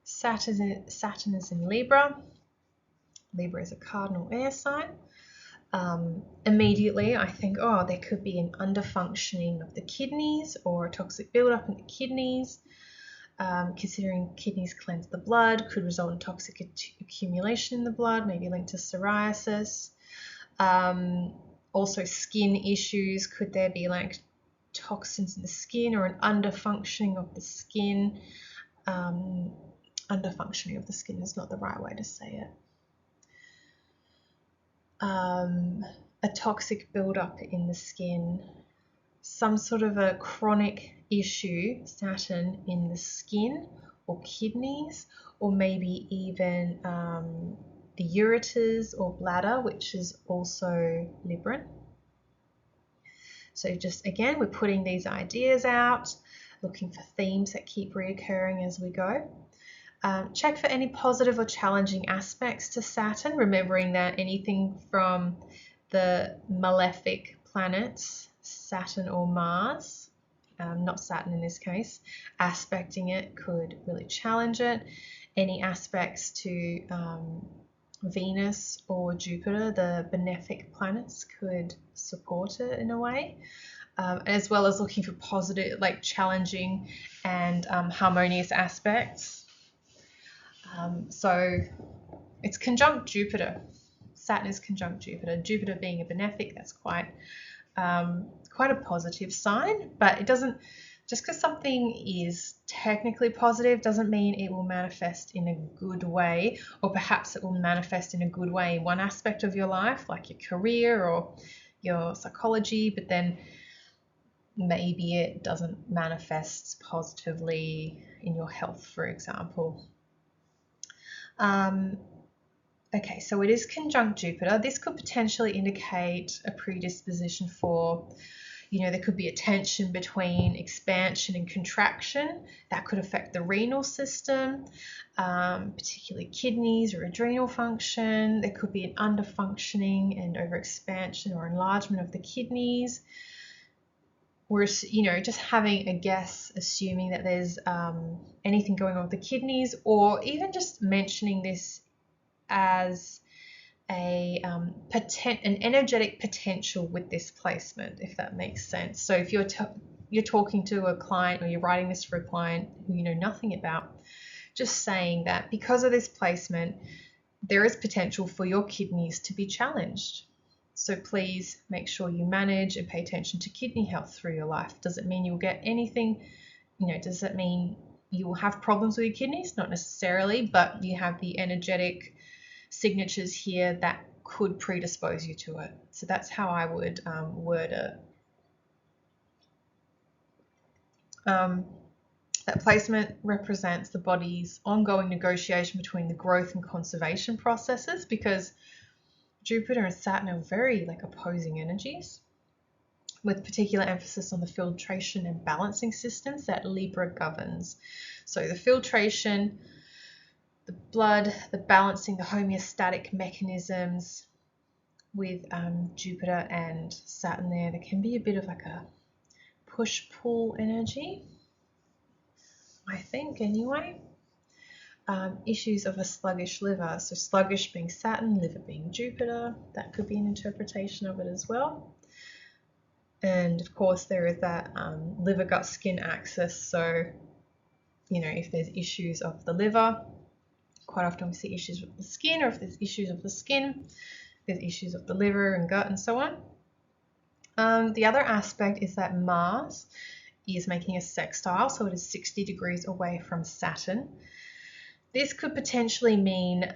Saturn is in Libra. Libra is a cardinal air sign. Immediately, I think, there could be an underfunctioning of the kidneys or a toxic buildup in the kidneys. Considering kidneys cleanse the blood, could result in toxic accumulation in the blood, maybe linked to psoriasis. Also, skin issues. Could there be like toxins in the skin or an underfunctioning of the skin? Underfunctioning of the skin is not the right way to say it. A toxic buildup in the skin, some sort of a chronic issue, Saturn in the skin or kidneys, or maybe even the ureters or bladder, which is also Libran. So just again, we're putting these ideas out, looking for themes that keep reoccurring as we go. Check for any positive or challenging aspects to Saturn, remembering that anything from the malefic planets, Saturn or Mars, not Saturn in this case, aspecting it could really challenge it. Any aspects to Venus or Jupiter, the benefic planets, could support it in a way, as well as looking for positive, like challenging and harmonious aspects. So it's conjunct Jupiter. Saturn is conjunct Jupiter. Jupiter being a benefic, that's quite a positive sign, but it doesn't, just because something is technically positive doesn't mean it will manifest in a good way, or perhaps it will manifest in a good way in one aspect of your life, like your career or your psychology, but then maybe it doesn't manifest positively in your health, for example. Okay, so it is conjunct Jupiter. This could potentially indicate a predisposition for, there could be a tension between expansion and contraction that could affect the renal system, particularly kidneys or adrenal function. There could be an underfunctioning and overexpansion or enlargement of the kidneys. We're, just having a guess, assuming that there's anything going on with the kidneys, or even just mentioning this as an energetic potential with this placement, if that makes sense. So if you're talking to a client, or you're writing this for a client who you know nothing about, just saying that because of this placement, there is potential for your kidneys to be challenged. So please make sure you manage and pay attention to kidney health through your life. Does it mean you'll get anything? Does that mean you will have problems with your kidneys? Not necessarily, but you have the energetic signatures here that could predispose you to it. So that's how I would word it. That placement represents the body's ongoing negotiation between the growth and conservation processes, because Jupiter and Saturn are very like opposing energies, with particular emphasis on the filtration and balancing systems that Libra governs. So the filtration, the blood, the balancing, the homeostatic mechanisms with Jupiter and Saturn there can be a bit of like a push-pull energy, I think, anyway. Issues of a sluggish liver. So sluggish being Saturn, liver being Jupiter. That could be an interpretation of it as well. And of course, there is that liver, gut, skin axis. So, you know, if there's issues of the liver, quite often we see issues with the skin, or if there's issues of the skin, there's issues of the liver and gut and so on. The other aspect is that Mars is making a sextile, so it is 60 degrees away from Saturn. This could potentially mean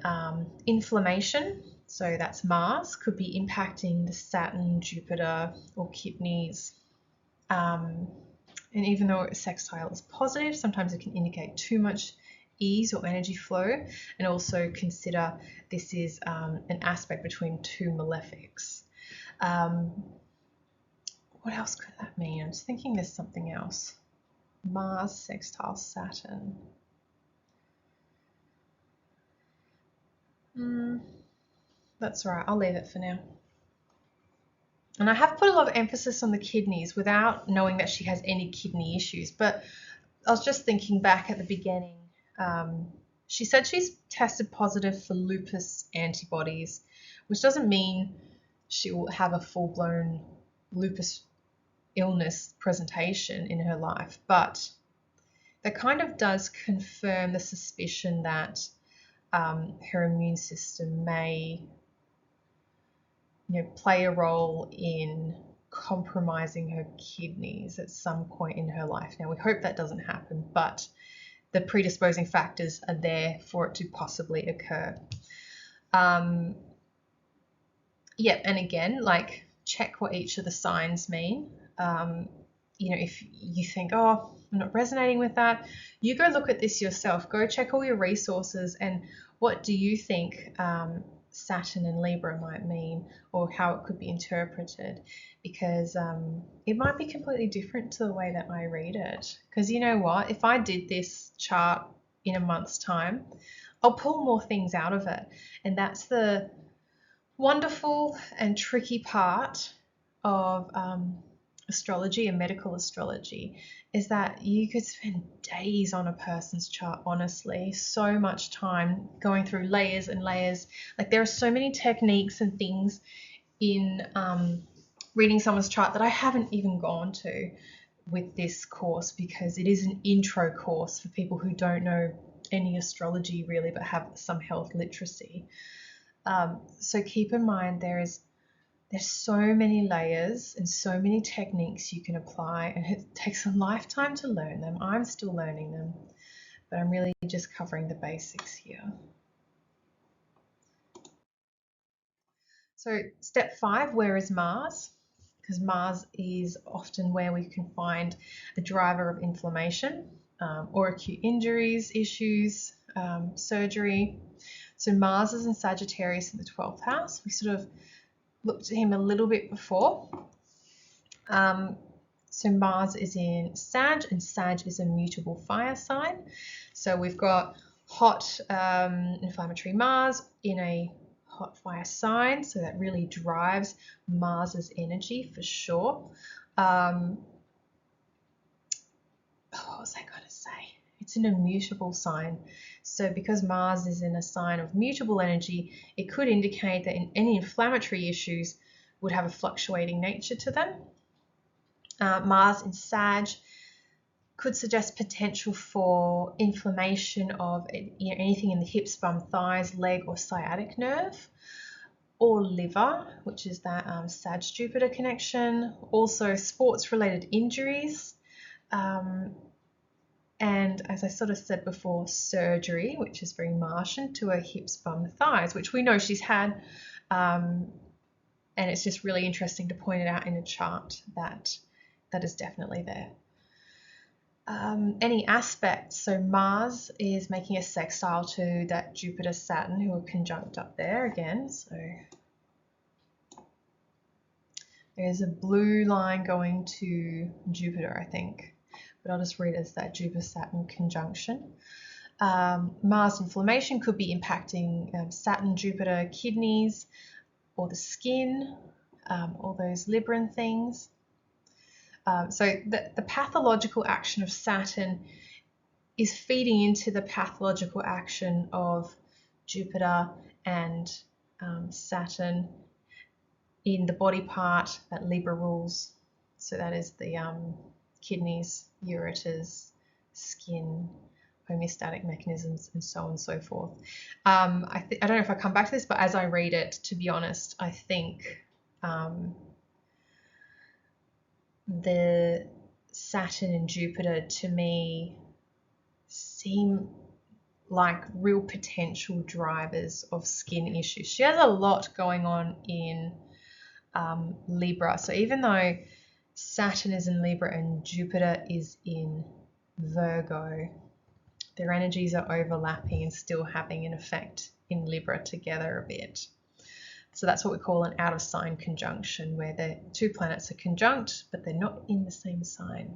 inflammation, so that's Mars, could be impacting the Saturn, Jupiter, or kidneys. And even though a sextile is positive, sometimes it can indicate too much ease or energy flow, and also consider this is an aspect between two malefics. What else could that mean? I'm just thinking there's something else. Mars sextile Saturn. That's right, I'll leave it for now. And I have put a lot of emphasis on the kidneys without knowing that she has any kidney issues, but I was just thinking back at the beginning. She said she's tested positive for lupus antibodies, which doesn't mean she will have a full-blown lupus illness presentation in her life, but that kind of does confirm the suspicion that her immune system may, you know, play a role in compromising her kidneys at some point in her life. Now, we hope that doesn't happen, but the predisposing factors are there for it to possibly occur. Yeah, and again, like, check what each of the signs mean. You know, if you think, oh, I'm not resonating with that, you go look at this yourself. Go check all your resources and what do you think Saturn and Libra might mean, or how it could be interpreted, because it might be completely different to the way that I read it. Because you know what, if I did this chart in a month's time, I'll pull more things out of it, and that's the wonderful and tricky part of astrology and medical astrology, is that you could spend days on a person's chart, honestly, so much time going through layers and layers. Like, there are so many techniques and things in reading someone's chart that I haven't even gone to with this course, because it is an intro course for people who don't know any astrology really but have some health literacy. So keep in mind there's so many layers and so many techniques you can apply, and it takes a lifetime to learn them. I'm still learning them, but I'm really just covering the basics here. So step 5, where is Mars? Because Mars is often where we can find a driver of inflammation or acute injuries, issues, surgery. So Mars is in Sagittarius in the 12th house. We sort of looked at him a little bit before. So Mars is in Sag, and Sag is a mutable fire sign. So we've got hot inflammatory Mars in a hot fire sign, so that really drives Mars's energy for sure. What was I going to say? It's an immutable sign. So because Mars is in a sign of mutable energy, it could indicate that any inflammatory issues would have a fluctuating nature to them. Mars in Sag could suggest potential for inflammation of anything in the hips, bum, thighs, leg, or sciatic nerve, or liver, which is that Sag-Jupiter connection. Also sports-related injuries. And as I sort of said before, surgery, which is very Martian, to her hips, bum, thighs, which we know she's had And it's just really interesting to point it out in a chart that that is definitely there. Any aspects, so Mars is making a sextile to that Jupiter Saturn, who are conjunct up there again. So there's a blue line going to Jupiter, I think, but I'll just read it as that Jupiter Saturn conjunction. Mars inflammation could be impacting Saturn, Jupiter, kidneys, or the skin, all those Libran things. So the pathological action of Saturn is feeding into the pathological action of Jupiter and Saturn in the body part that Libra rules. So that is the kidneys, ureters, skin, homeostatic mechanisms, and so on and so forth. I don't know if I come back to this, but as I read it, to be honest, I think the Saturn and Jupiter to me seem like real potential drivers of skin issues. She has a lot going on in Libra. So even though Saturn is in Libra and Jupiter is in Virgo, their energies are overlapping and still having an effect in Libra together a bit. So that's what we call an out of sign conjunction, where the two planets are conjunct, but they're not in the same sign.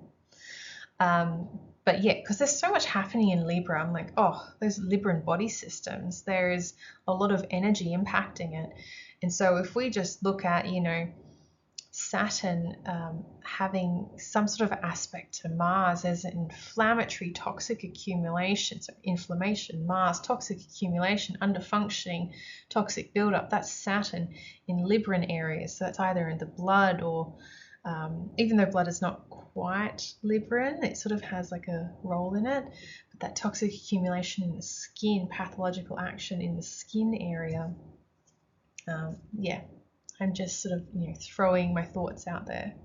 But yeah, because there's so much happening in Libra, I'm like, oh, those Libran body systems, there is a lot of energy impacting it. And so if we just look at, Saturn having some sort of aspect to Mars as an inflammatory toxic accumulation, so inflammation, Mars, toxic accumulation, underfunctioning, toxic buildup, that's Saturn in Libran areas. So that's either in the blood or even though blood is not quite Libran, it sort of has like a role in it, but that toxic accumulation in the skin, pathological action in the skin area, yeah, I'm just sort of throwing my thoughts out there.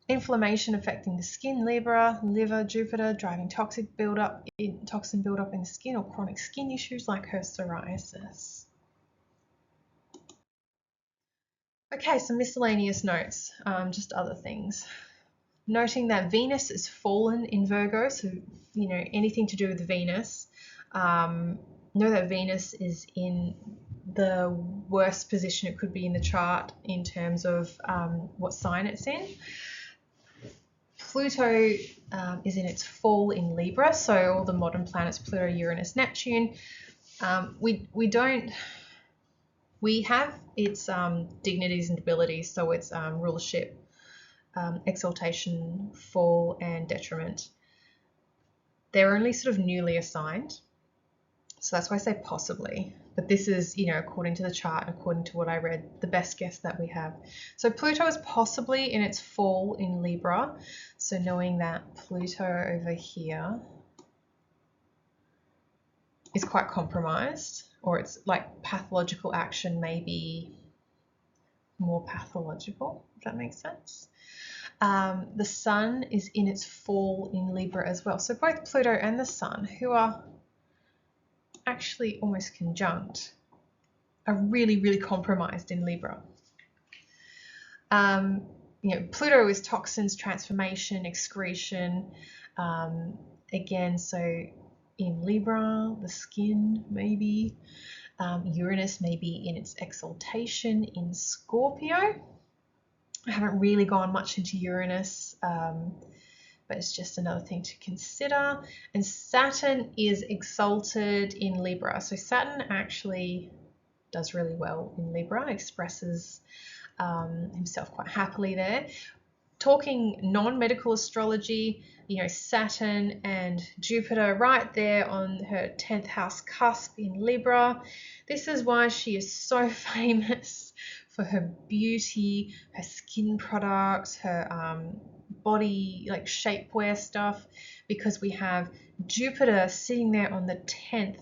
Inflammation affecting the skin, Libra, liver, Jupiter, driving toxin buildup in the skin or chronic skin issues like her psoriasis. Okay, some miscellaneous notes, just other things. Noting that Venus is fallen in Virgo, so anything to do with Venus. Know that Venus is in the worst position it could be in the chart in terms of what sign it's in. Pluto is in its fall in Libra, so all the modern planets, Pluto, Uranus, Neptune, we have its dignities and abilities, so its rulership, exaltation, fall, and detriment. They're only sort of newly assigned. So that's why I say possibly, but this is, according to the chart, according to what I read, the best guess that we have. So Pluto is possibly in its fall in Libra. So knowing that Pluto over here is quite compromised, or it's like pathological action may be more pathological, if that makes sense. The Sun is in its fall in Libra as well. So both Pluto and the Sun, who are actually almost conjunct, are really, really compromised in Libra. Pluto is toxins, transformation, excretion. Again, so in Libra, the skin maybe. Uranus may be in its exaltation in Scorpio. I haven't really gone much into Uranus, but it's just another thing to consider. And Saturn is exalted in Libra. So Saturn actually does really well in Libra, expresses himself quite happily there. Talking non-medical astrology, Saturn and Jupiter right there on her 10th house cusp in Libra. This is why she is so famous for her beauty, her skin products, her body like shapewear stuff, because we have Jupiter sitting there on the 10th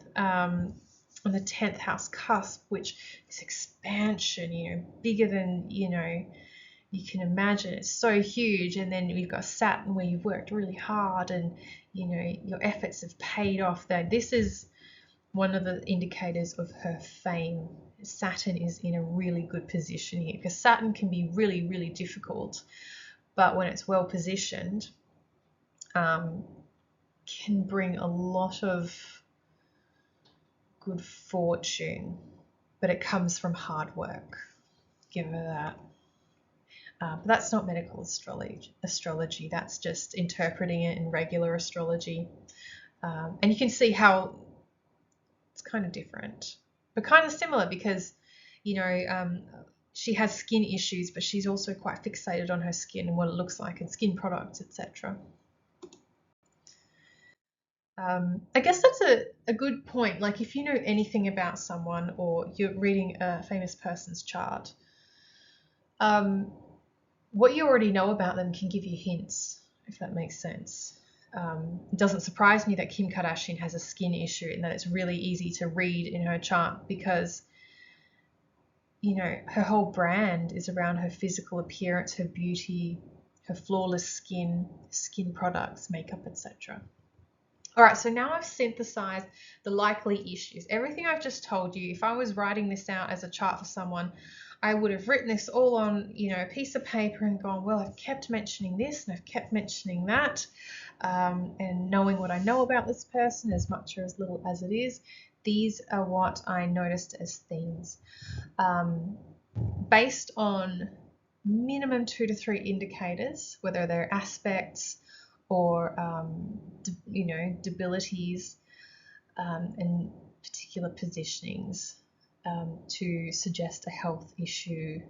house cusp, which is expansion, bigger than you can imagine. It's so huge. And then we've got Saturn, where you've worked really hard and your efforts have paid off. That this is one of the indicators of her fame. Saturn is in a really good position here, because Saturn can be really, really difficult, but when it's well positioned, can bring a lot of good fortune, but it comes from hard work. Give her that. But that's not medical astrology. That's just interpreting it in regular astrology. And you can see how it's kind of different, but kind of similar, because, you know, she has skin issues, but she's also quite fixated on her skin and what it looks like and skin products, etc. I guess that's a good point. Like, if you know anything about someone, or you're reading a famous person's chart, what you already know about them can give you hints, if that makes sense. It doesn't surprise me that Kim Kardashian has a skin issue, and that it's really easy to read in her chart, because, you know, her whole brand is around her physical appearance, her beauty, her flawless skin products, makeup, etc. All right, so now I've synthesized the likely issues. Everything I've just told you, if I was writing this out as a chart for someone, I would have written this all on, you know, a piece of paper and gone, well, I've kept mentioning this and I've kept mentioning that, and knowing what I know about this person, as much or as little as it is, these are what I noticed as themes. Based on minimum 2 to 3 indicators, whether they're aspects or, you know, debilities, and particular positionings, to suggest a health issue.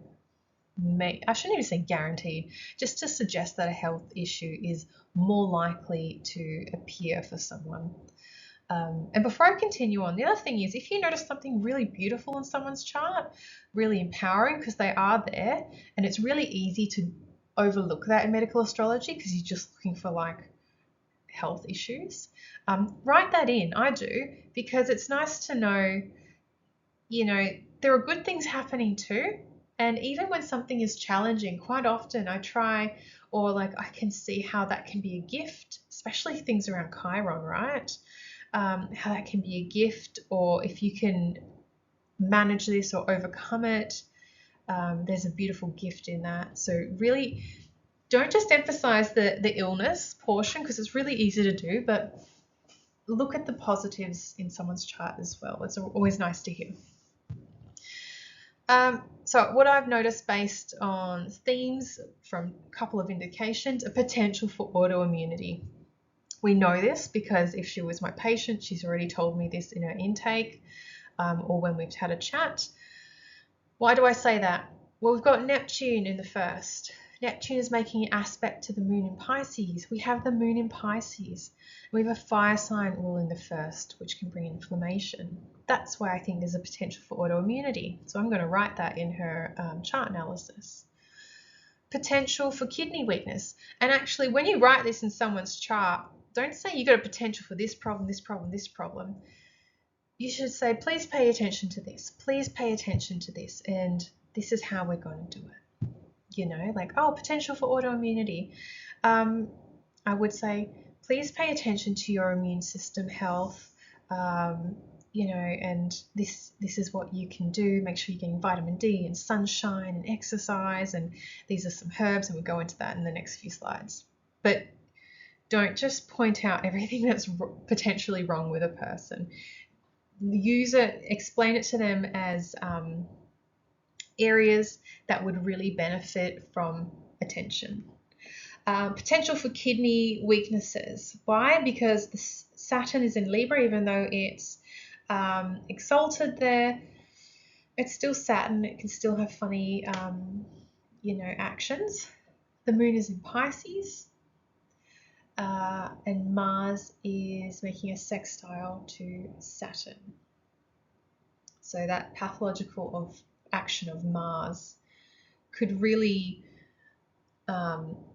I shouldn't even say guaranteed, just to suggest that a health issue is more likely to appear for someone. And before I continue on, the other thing is, if you notice something really beautiful in someone's chart, really empowering, because they are there, and it's really easy to overlook that in medical astrology because you're just looking for like health issues, write that in. I do, because it's nice to know, you know, there are good things happening too. And even when something is challenging, quite often I try, or like I can see how that can be a gift, especially things around Chiron, right? How that can be a gift, or if you can manage this or overcome it, there's a beautiful gift in that. So really, don't just emphasize the illness portion, because it's really easy to do, but look at the positives in someone's chart as well. It's always nice to hear. So what I've noticed based on themes from a couple of indications, a potential for autoimmunity. We know this because if she was my patient, she's already told me this in her intake, or when we've had a chat. Why do I say that? Well, we've got Neptune in the first. Neptune is making an aspect to the moon in Pisces. We have the moon in Pisces. We have a fire sign all in the first, which can bring inflammation. That's why I think there's a potential for autoimmunity. So I'm going to write that in her chart analysis. Potential for kidney weakness. And actually, when you write this in someone's chart, don't say you got a potential for this problem, this problem, this problem. You should say, please pay attention to this. Please pay attention to this. And this is how we're going to do it. You know, like, oh, potential for autoimmunity. I would say, please pay attention to your immune system health, you know, and this is what you can do. Make sure you're getting vitamin D and sunshine and exercise, and these are some herbs, and we'll go into that in the next few slides. But don't just point out everything that's potentially wrong with a person. Use it, explain it to them as areas that would really benefit from attention. Potential for kidney weaknesses. Why? Because the Saturn is in Libra, even though it's exalted there, it's still Saturn. It can still have funny, you know, actions. The moon is in Pisces, and Mars is making a sextile to Saturn. So that pathological action of Mars could really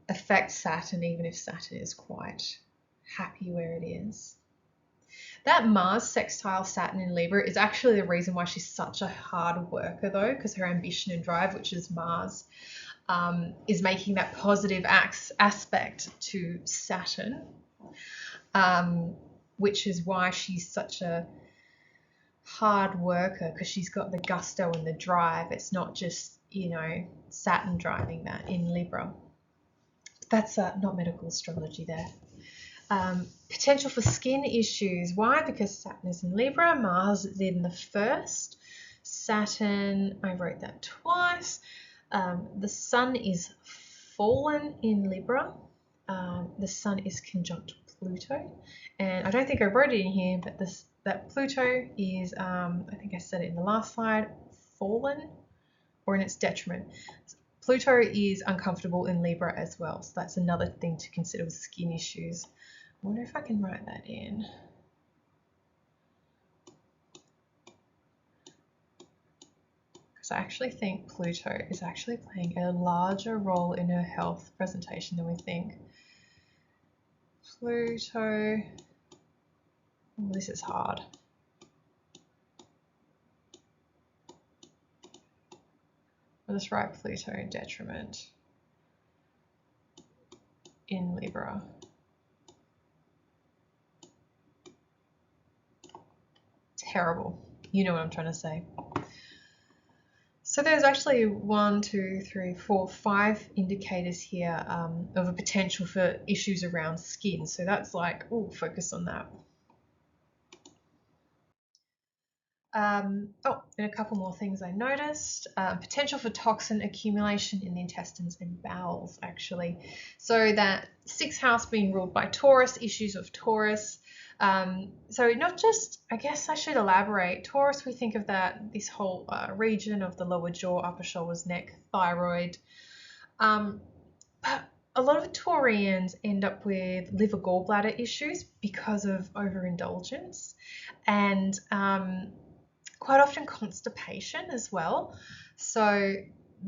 affect Saturn, even if Saturn is quite happy where it is. That Mars sextile Saturn in Libra is actually the reason why she's such a hard worker, though, because her ambition and drive, which is Mars, is making that positive aspect to Saturn, which is why she's such a hard worker because she's got the gusto and the drive. It's not just, you know, Saturn driving that in Libra. That's not medical astrology there. Potential for skin issues. Why? Because Saturn is in Libra, Mars is in the first. Saturn, I wrote that twice. The Sun is fallen in Libra. The Sun is conjunct Pluto. And I don't think I wrote it in here, but that Pluto is, I think I said it in the last slide, fallen or in its detriment. Pluto is uncomfortable in Libra as well. So that's another thing to consider with skin issues. I wonder if I can write that in. Because I actually think Pluto is actually playing a larger role in her health presentation than we think. Pluto, oh, this is hard. I'll just write Pluto detriment in Libra. Terrible. You know what I'm trying to say. So there's actually 1, 2, 3, 4, 5 indicators here of a potential for issues around skin. So that's like, oh, focus on that. And a couple more things I noticed. Potential for toxin accumulation in the intestines and bowels, actually. So that 6th house being ruled by Taurus, issues of Taurus. So not just, I guess I should elaborate. Taurus, we think of this whole region of the lower jaw, upper shoulders, neck, thyroid. But a lot of Taurians end up with liver gallbladder issues because of overindulgence, and quite often constipation as well. So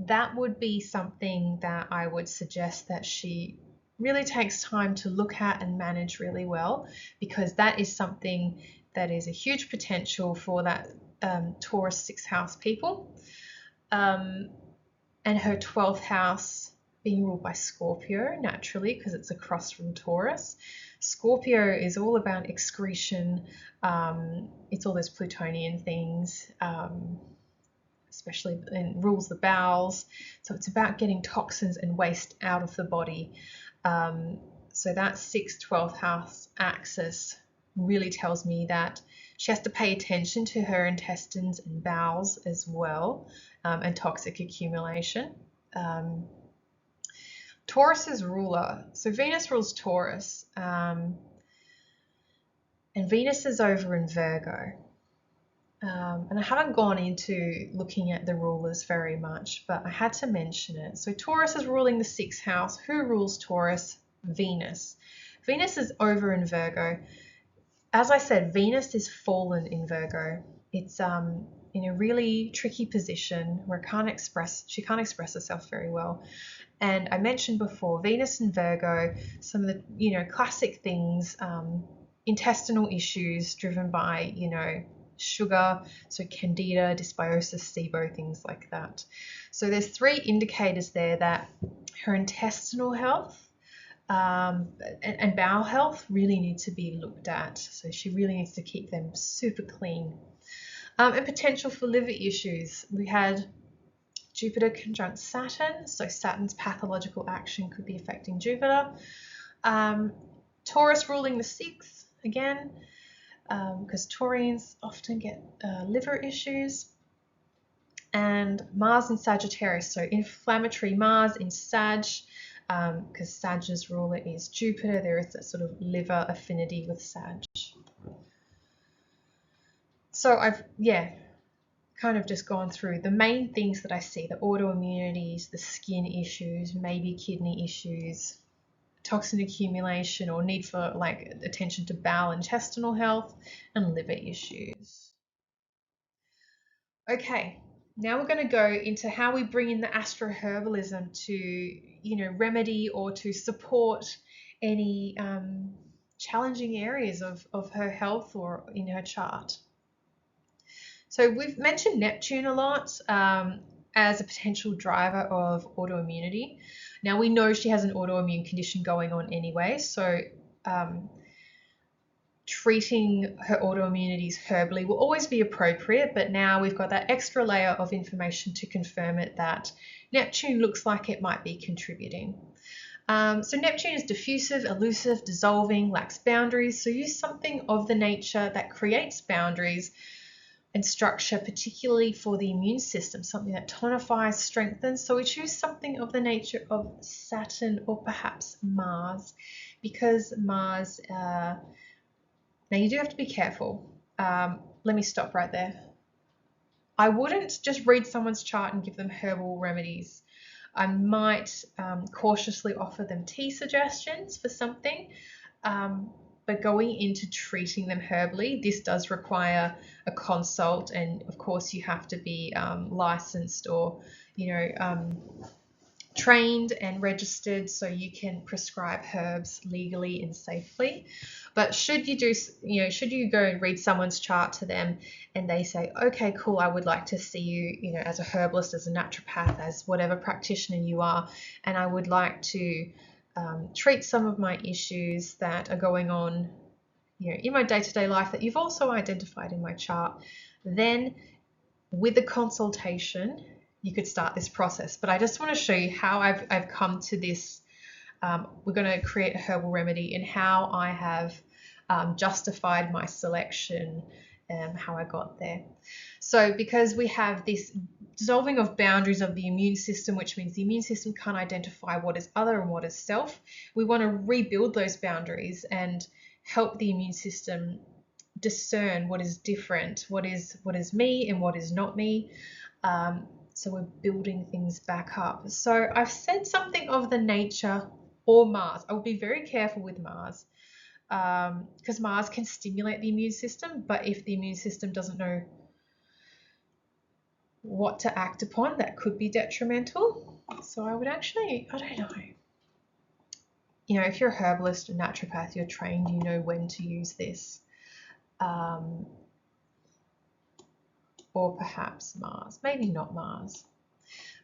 that would be something that I would suggest that she really takes time to look at and manage really well, because that is something that is a huge potential for that Taurus 6th house people. And her 12th house being ruled by Scorpio, naturally, because it's across from Taurus. Scorpio is all about excretion. It's all those Plutonian things, especially, and rules the bowels. So it's about getting toxins and waste out of the body. So that 6th, 12th house axis really tells me that she has to pay attention to her intestines and bowels as well, and toxic accumulation. Taurus's ruler, so Venus rules Taurus, and Venus is over in Virgo. And I haven't gone into looking at the rulers very much, but I had to mention it. So Taurus is ruling the 6th house. Who rules Taurus? Venus. Venus is over in Virgo. As I said, Venus is fallen in Virgo. It's in a really tricky position where she can't express herself very well. And I mentioned before, Venus and Virgo, some of the classic things, intestinal issues driven by sugar, so candida, dysbiosis, SIBO, things like that. So there's 3 indicators there that her intestinal health and bowel health really need to be looked at. So she really needs to keep them super clean. And potential for liver issues. We had Jupiter conjunct Saturn, so Saturn's pathological action could be affecting Jupiter. Taurus ruling the 6th, again, because Taurians often get liver issues. And Mars in Sagittarius, so inflammatory Mars in Sag, because Sag's ruler is Jupiter. There is that sort of liver affinity with Sag. So I've, kind of just gone through the main things that I see: the autoimmunities, the skin issues, maybe kidney issues, toxin accumulation or need for attention to bowel intestinal health, and liver issues. Okay, now we're going to go into how we bring in the Astro-Herbalism to, remedy or to support any challenging areas of her health or in her chart. So we've mentioned Neptune a lot as a potential driver of autoimmunity. Now we know she has an autoimmune condition going on anyway, so treating her autoimmunities herbally will always be appropriate, but now we've got that extra layer of information to confirm it that Neptune looks like it might be contributing. So Neptune is diffusive, elusive, dissolving, lacks boundaries. So use something of the nature that creates boundaries and structure, particularly for the immune system, something that tonifies, strengthens. So we choose something of the nature of Saturn or perhaps Mars, because Mars, now you do have to be careful. Let me stop right there. I wouldn't just read someone's chart and give them herbal remedies. I might cautiously offer them tea suggestions for something, but going into treating them herbally, this does require a consult, and of course you have to be licensed or, trained and registered so you can prescribe herbs legally and safely. But should you go and read someone's chart to them and they say, okay, cool, I would like to see you, as a herbalist, as a naturopath, as whatever practitioner you are, and I would like to treat some of my issues that are going on, in my day-to-day life that you've also identified in my chart, then with the consultation, you could start this process. But I just want to show you how I've come to this. We're going to create a herbal remedy and how I have justified my selection, how I got there. So because we have this dissolving of boundaries of the immune system, which means the immune system can't identify what is other and what is self, we want to rebuild those boundaries and help the immune system discern what is different, what is me and what is not me. So we're building things back up. So I've said something of the nature or Mars. I will be very careful with Mars, because Mars can stimulate the immune system, but if the immune system doesn't know what to act upon, that could be detrimental. So I would actually, I don't know. If you're a herbalist or naturopath, you're trained, you know when to use this. Or perhaps Mars, maybe not Mars,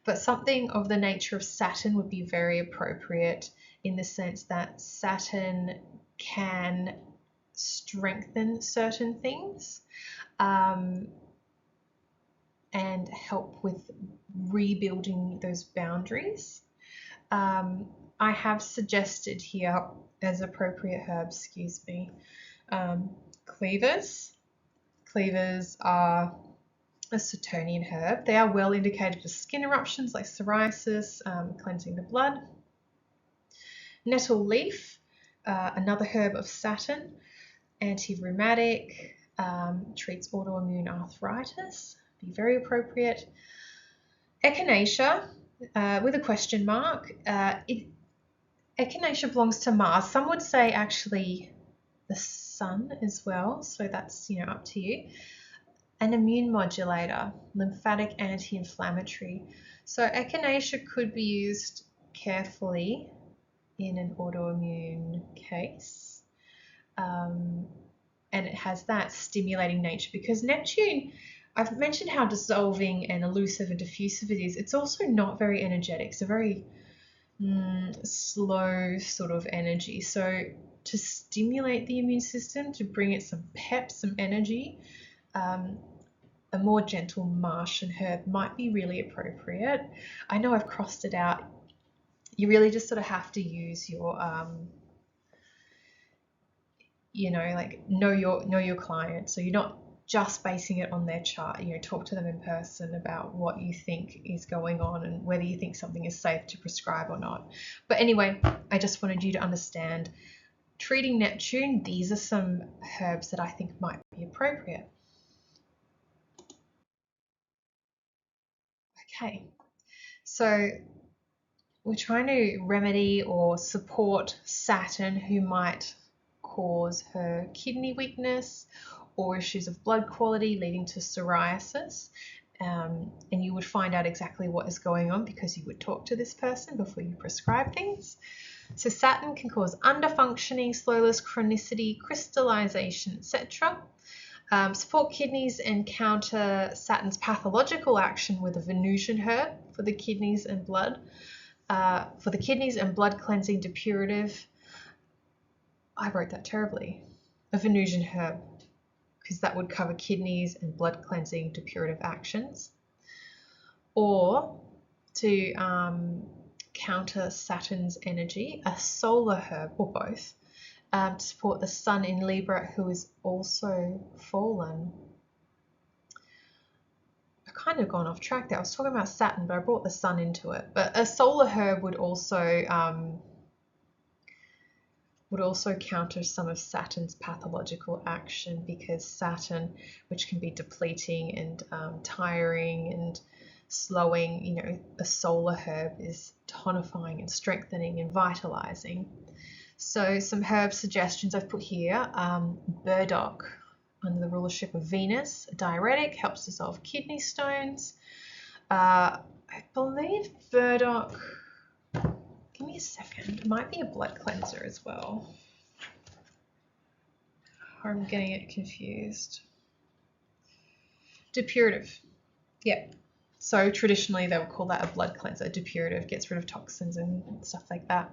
but something of the nature of Saturn would be very appropriate, in the sense that Saturn can strengthen certain things and help with rebuilding those boundaries. I have suggested here as appropriate herbs, cleavers. Cleavers are a Saturnian herb. They are well indicated for skin eruptions like psoriasis, cleansing the blood. Nettle leaf, another herb of Saturn, anti-rheumatic, treats autoimmune arthritis, be very appropriate. Echinacea, with a question mark. Echinacea belongs to Mars. Some would say actually the sun as well, so that's up to you. An immune modulator, lymphatic, anti-inflammatory. So echinacea could be used carefully in an autoimmune case. And it has that stimulating nature, because Neptune, I've mentioned how dissolving and elusive and diffusive it is. It's also not very energetic. It's a very slow sort of energy. So to stimulate the immune system, to bring it some pep, some energy, a more gentle Martian herb might be really appropriate. I know I've crossed it out. You really just sort of have to use your, know your client. So you're not just basing it on their chart. Talk to them in person about what you think is going on and whether you think something is safe to prescribe or not. But anyway, I just wanted you to understand, treating Neptune, these are some herbs that I think might be appropriate. Okay, so we're trying to remedy or support Saturn, who might cause her kidney weakness or issues of blood quality leading to psoriasis. And you would find out exactly what is going on because you would talk to this person before you prescribe things. So Saturn can cause underfunctioning, slowness, chronicity, crystallization, etc. Support kidneys and counter Saturn's pathological action with a Venusian herb for the kidneys and blood. For the kidneys and blood cleansing depurative. I wrote that terribly. a Venusian herb, because that would cover kidneys and blood cleansing depurative actions, or to counter Saturn's energy, a solar herb, or both, to support the sun in Libra, who is also fallen. I've kind of gone off track there. I was talking about Saturn, but I brought the sun into it. But a solar herb would also counter some of Saturn's pathological action, because Saturn, which can be depleting and tiring and slowing, you know, a solar herb is tonifying and strengthening and vitalizing. So some herb suggestions I've put here: burdock, under the rulership of Venus, a diuretic, helps dissolve kidney stones. I believe burdock, give me a second, it might be a blood cleanser as well. I'm getting it confused. Depurative, yeah. So traditionally they would call that a blood cleanser. Depurative gets rid of toxins and stuff like that.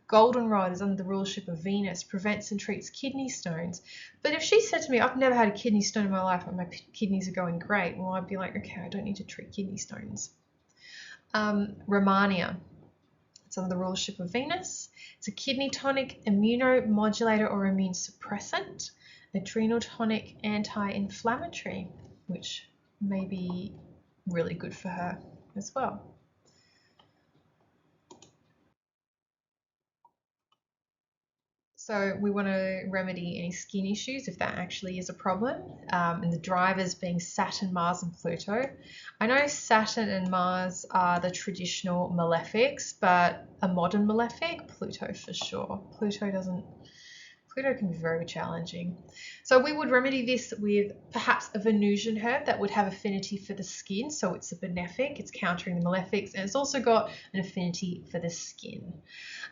Goldenrod is under the rulership of Venus, prevents and treats kidney stones. But if she said to me, I've never had a kidney stone in my life and my kidneys are going great, well, I'd be like, okay, I don't need to treat kidney stones. Romania, it's under the rulership of Venus. It's a kidney tonic, immunomodulator or immune suppressant, adrenal tonic, anti-inflammatory, which may be really good for her as well. So we want to remedy any skin issues if that actually is a problem, and the drivers being Saturn, Mars and Pluto. I know Saturn and Mars are the traditional malefics, but a modern malefic, Pluto for sure. Pluto can be very challenging. So we would remedy this with perhaps a Venusian herb that would have affinity for the skin. So it's a benefic, it's countering the malefics, and it's also got an affinity for the skin,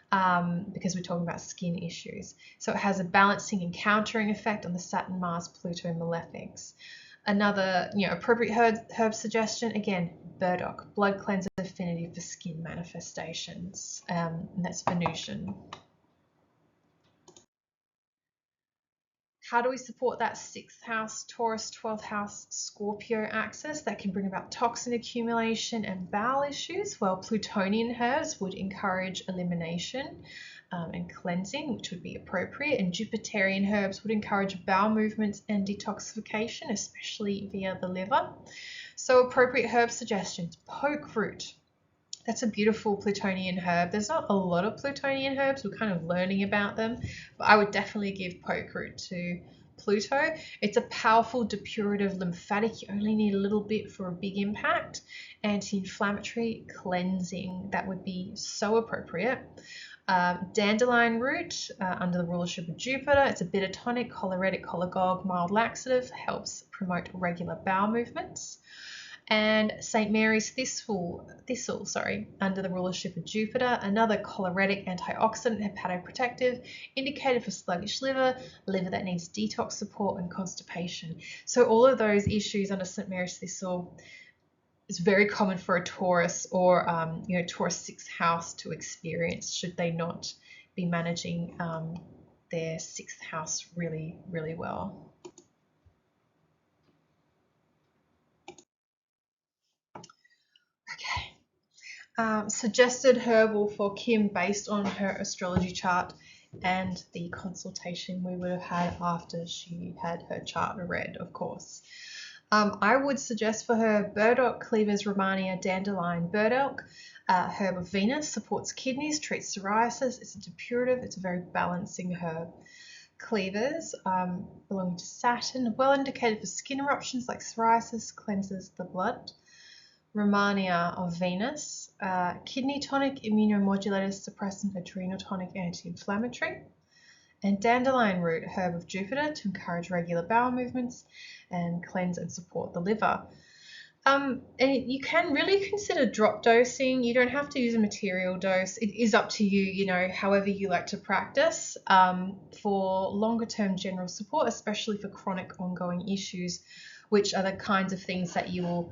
because we're talking about skin issues. So it has a balancing and countering effect on the Saturn, Mars, Pluto malefics. Another, appropriate herb suggestion, again, burdock, blood cleanser, affinity for skin manifestations, and that's Venusian. How do we support that 6th house Taurus, 12th house Scorpio axis that can bring about toxin accumulation and bowel issues? Well, Plutonian herbs would encourage elimination and cleansing, which would be appropriate, and Jupiterian herbs would encourage bowel movements and detoxification, especially via the liver. So appropriate herb suggestions: poke root. That's a beautiful Plutonian herb. There's not a lot of Plutonian herbs. We're kind of learning about them, but I would definitely give poke root to Pluto. It's a powerful depurative lymphatic. You only need a little bit for a big impact. Anti-inflammatory, cleansing. That would be so appropriate. Dandelion root, under the rulership of Jupiter. It's a bitter tonic, choleretic, cholagogue, mild laxative, helps promote regular bowel movements. And St. Mary's thistle, under the rulership of Jupiter, another choleretic, antioxidant, hepatoprotective, indicated for sluggish liver that needs detox support and constipation. So all of those issues under St. Mary's thistle is very common for a Taurus or Taurus 6th house to experience, should they not be managing their 6th house really, really well. Suggested herbal for Kim based on her astrology chart and the consultation we would have had after she had her chart read, of course. I would suggest for her burdock, cleavers, romania, dandelion. Burdock, herb of Venus, supports kidneys, treats psoriasis. It's a depurative, it's a very balancing herb. Cleavers, belonging to Saturn, well indicated for skin eruptions like psoriasis, cleanses the blood. Romania of Venus, kidney tonic, immunomodulator, suppressant, adrenal tonic, anti-inflammatory. And dandelion root, herb of Jupiter, to encourage regular bowel movements and cleanse and support the liver. And you can really consider drop dosing. You don't have to use a material dose. It is up to you, however you like to practice, for longer term general support, especially for chronic ongoing issues, which are the kinds of things that you will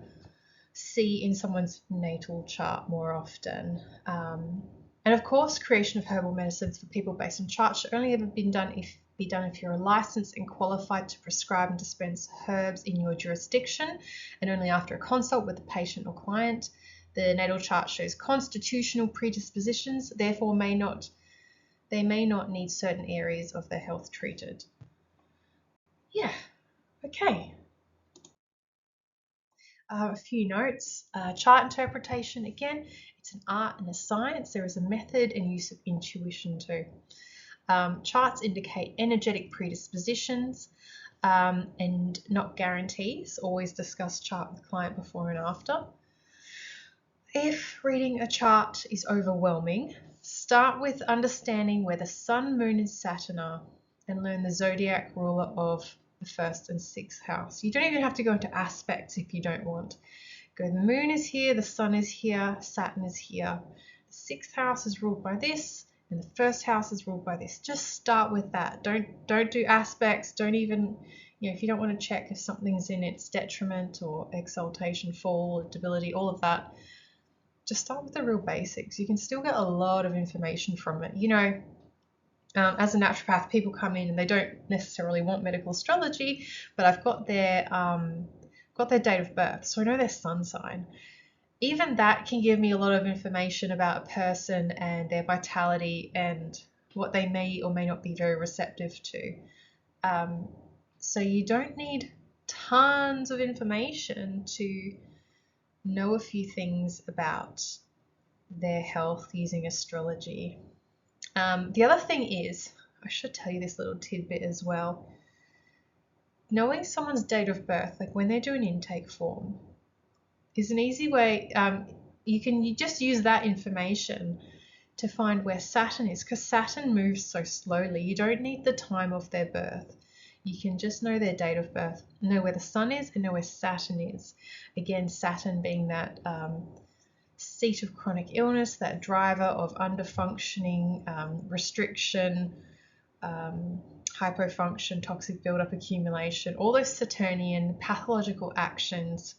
see in someone's natal chart more often. And of course, creation of herbal medicines for people based on charts should only ever been done if be done if you're licensed and qualified to prescribe and dispense herbs in your jurisdiction, and only after a consult with the patient or client. The natal chart shows constitutional predispositions, therefore they may not need certain areas of their health treated. Yeah, okay. A few notes. Chart interpretation, again, it's an art and a science. There is a method and use of intuition too. Charts indicate energetic predispositions and not guarantees. Always discuss chart with client before and after. If reading a chart is overwhelming, start with understanding where the Sun, Moon, and Saturn are and learn the zodiac ruler of the first and sixth house. You don't even have to go into aspects if you don't want. Go, the Moon is here, the Sun is here, Saturn is here. The sixth house is ruled by this, and the first house is ruled by this. Just start with that. Don't do aspects. Don't even, if you don't want to check if something's in its detriment or exaltation, fall, or debility, all of that. Just start with the real basics. You can still get a lot of information from it. As a naturopath, people come in and they don't necessarily want medical astrology, but I've got their date of birth, so I know their sun sign. Even that can give me a lot of information about a person and their vitality and what they may or may not be very receptive to. So you don't need tons of information to know a few things about their health using astrology. The other thing is, I should tell you this little tidbit as well. Knowing someone's date of birth, like when they do an intake form, is an easy way. You just use that information to find where Saturn is, because Saturn moves so slowly. You don't need the time of their birth. You can just know their date of birth, know where the Sun is, and know where Saturn is. Again, Saturn being that seat of chronic illness, that driver of underfunctioning, restriction, hypofunction, toxic buildup, accumulation, all those Saturnian pathological actions.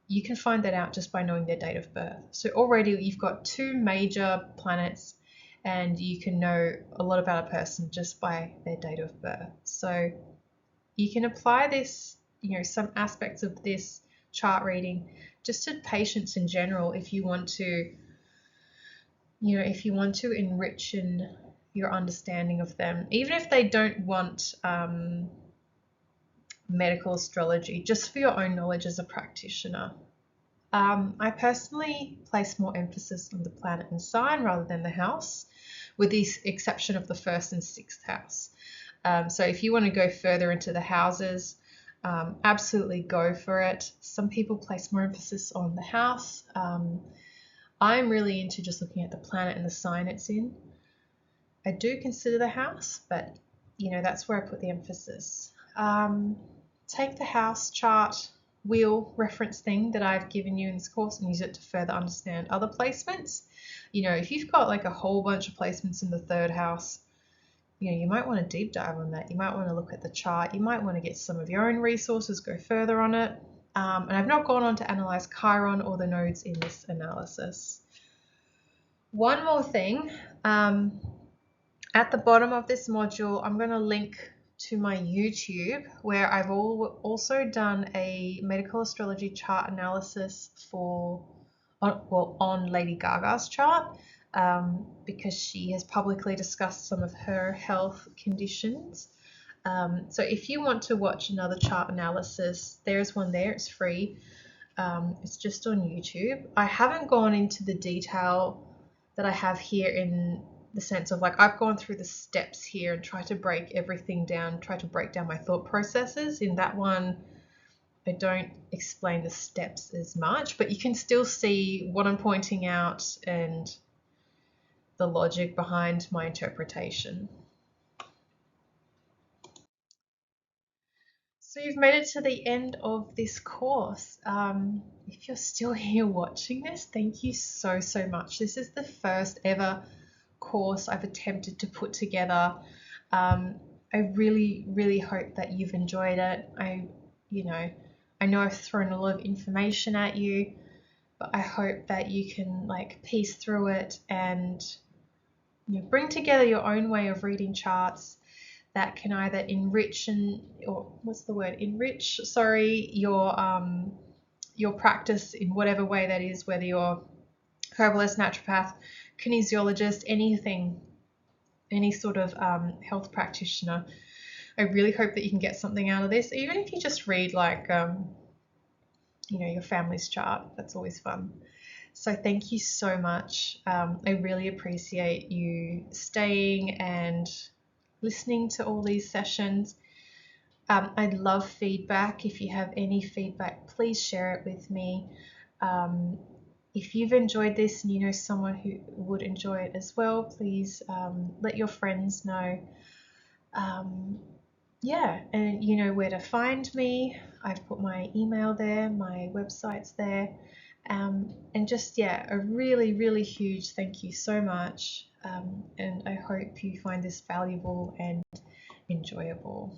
You can find that out just by knowing their date of birth. So already you've got two major planets, and you can know a lot about a person just by their date of birth. So you can apply this, some aspects of this chart reading just to patients in general if you want to, enrich in your understanding of them, even if they don't want medical astrology, just for your own knowledge as a practitioner. I personally place more emphasis on the planet and sign rather than the house, with the exception of the first and sixth house. So if you want to go further into the houses, absolutely go for it. Some people place more emphasis on the house. I'm really into just looking at the planet and the sign it's in. I do consider the house, but that's where I put the emphasis. Take the house chart wheel reference thing that I've given you in this course and use it to further understand other placements. If you've got like a whole bunch of placements in the third house, you might want to deep dive on that. You might want to look at the chart. You might want to get some of your own resources, go further on it. And I've not gone on to analyze Chiron or the nodes in this analysis. One more thing, at the bottom of this module, I'm going to link to my YouTube, where I've also done a medical astrology chart analysis on Lady Gaga's chart, because she has publicly discussed some of her health conditions. So if you want to watch another chart analysis, there's one there. It's free. It's just on YouTube. I haven't gone into the detail that I have here in the sense of I've gone through the steps here and tried to break everything down, try to break down my thought processes. In that one, I don't explain the steps as much, but you can still see what I'm pointing out and the logic behind my interpretation. So you've made it to the end of this course. If you're still here watching this, thank you so much. This is the first ever course I've attempted to put together. I really hope that you've enjoyed it. I know I've thrown a lot of information at you, but I hope that you can piece through it and bring together your own way of reading charts that can either enrich your practice in whatever way that is, whether you're herbalist, naturopath, kinesiologist, anything, any sort of health practitioner. I really hope that you can get something out of this, even if you just read like your family's chart. That's always fun. So thank you so much. I really appreciate you staying and listening to all these sessions. I'd love feedback. If you have any feedback, please share it with me. If you've enjoyed this and you know someone who would enjoy it as well, please let your friends know. And you know where to find me. I've put my email there, my website's there. And just, a really, really huge thank you so much. And I hope you find this valuable and enjoyable.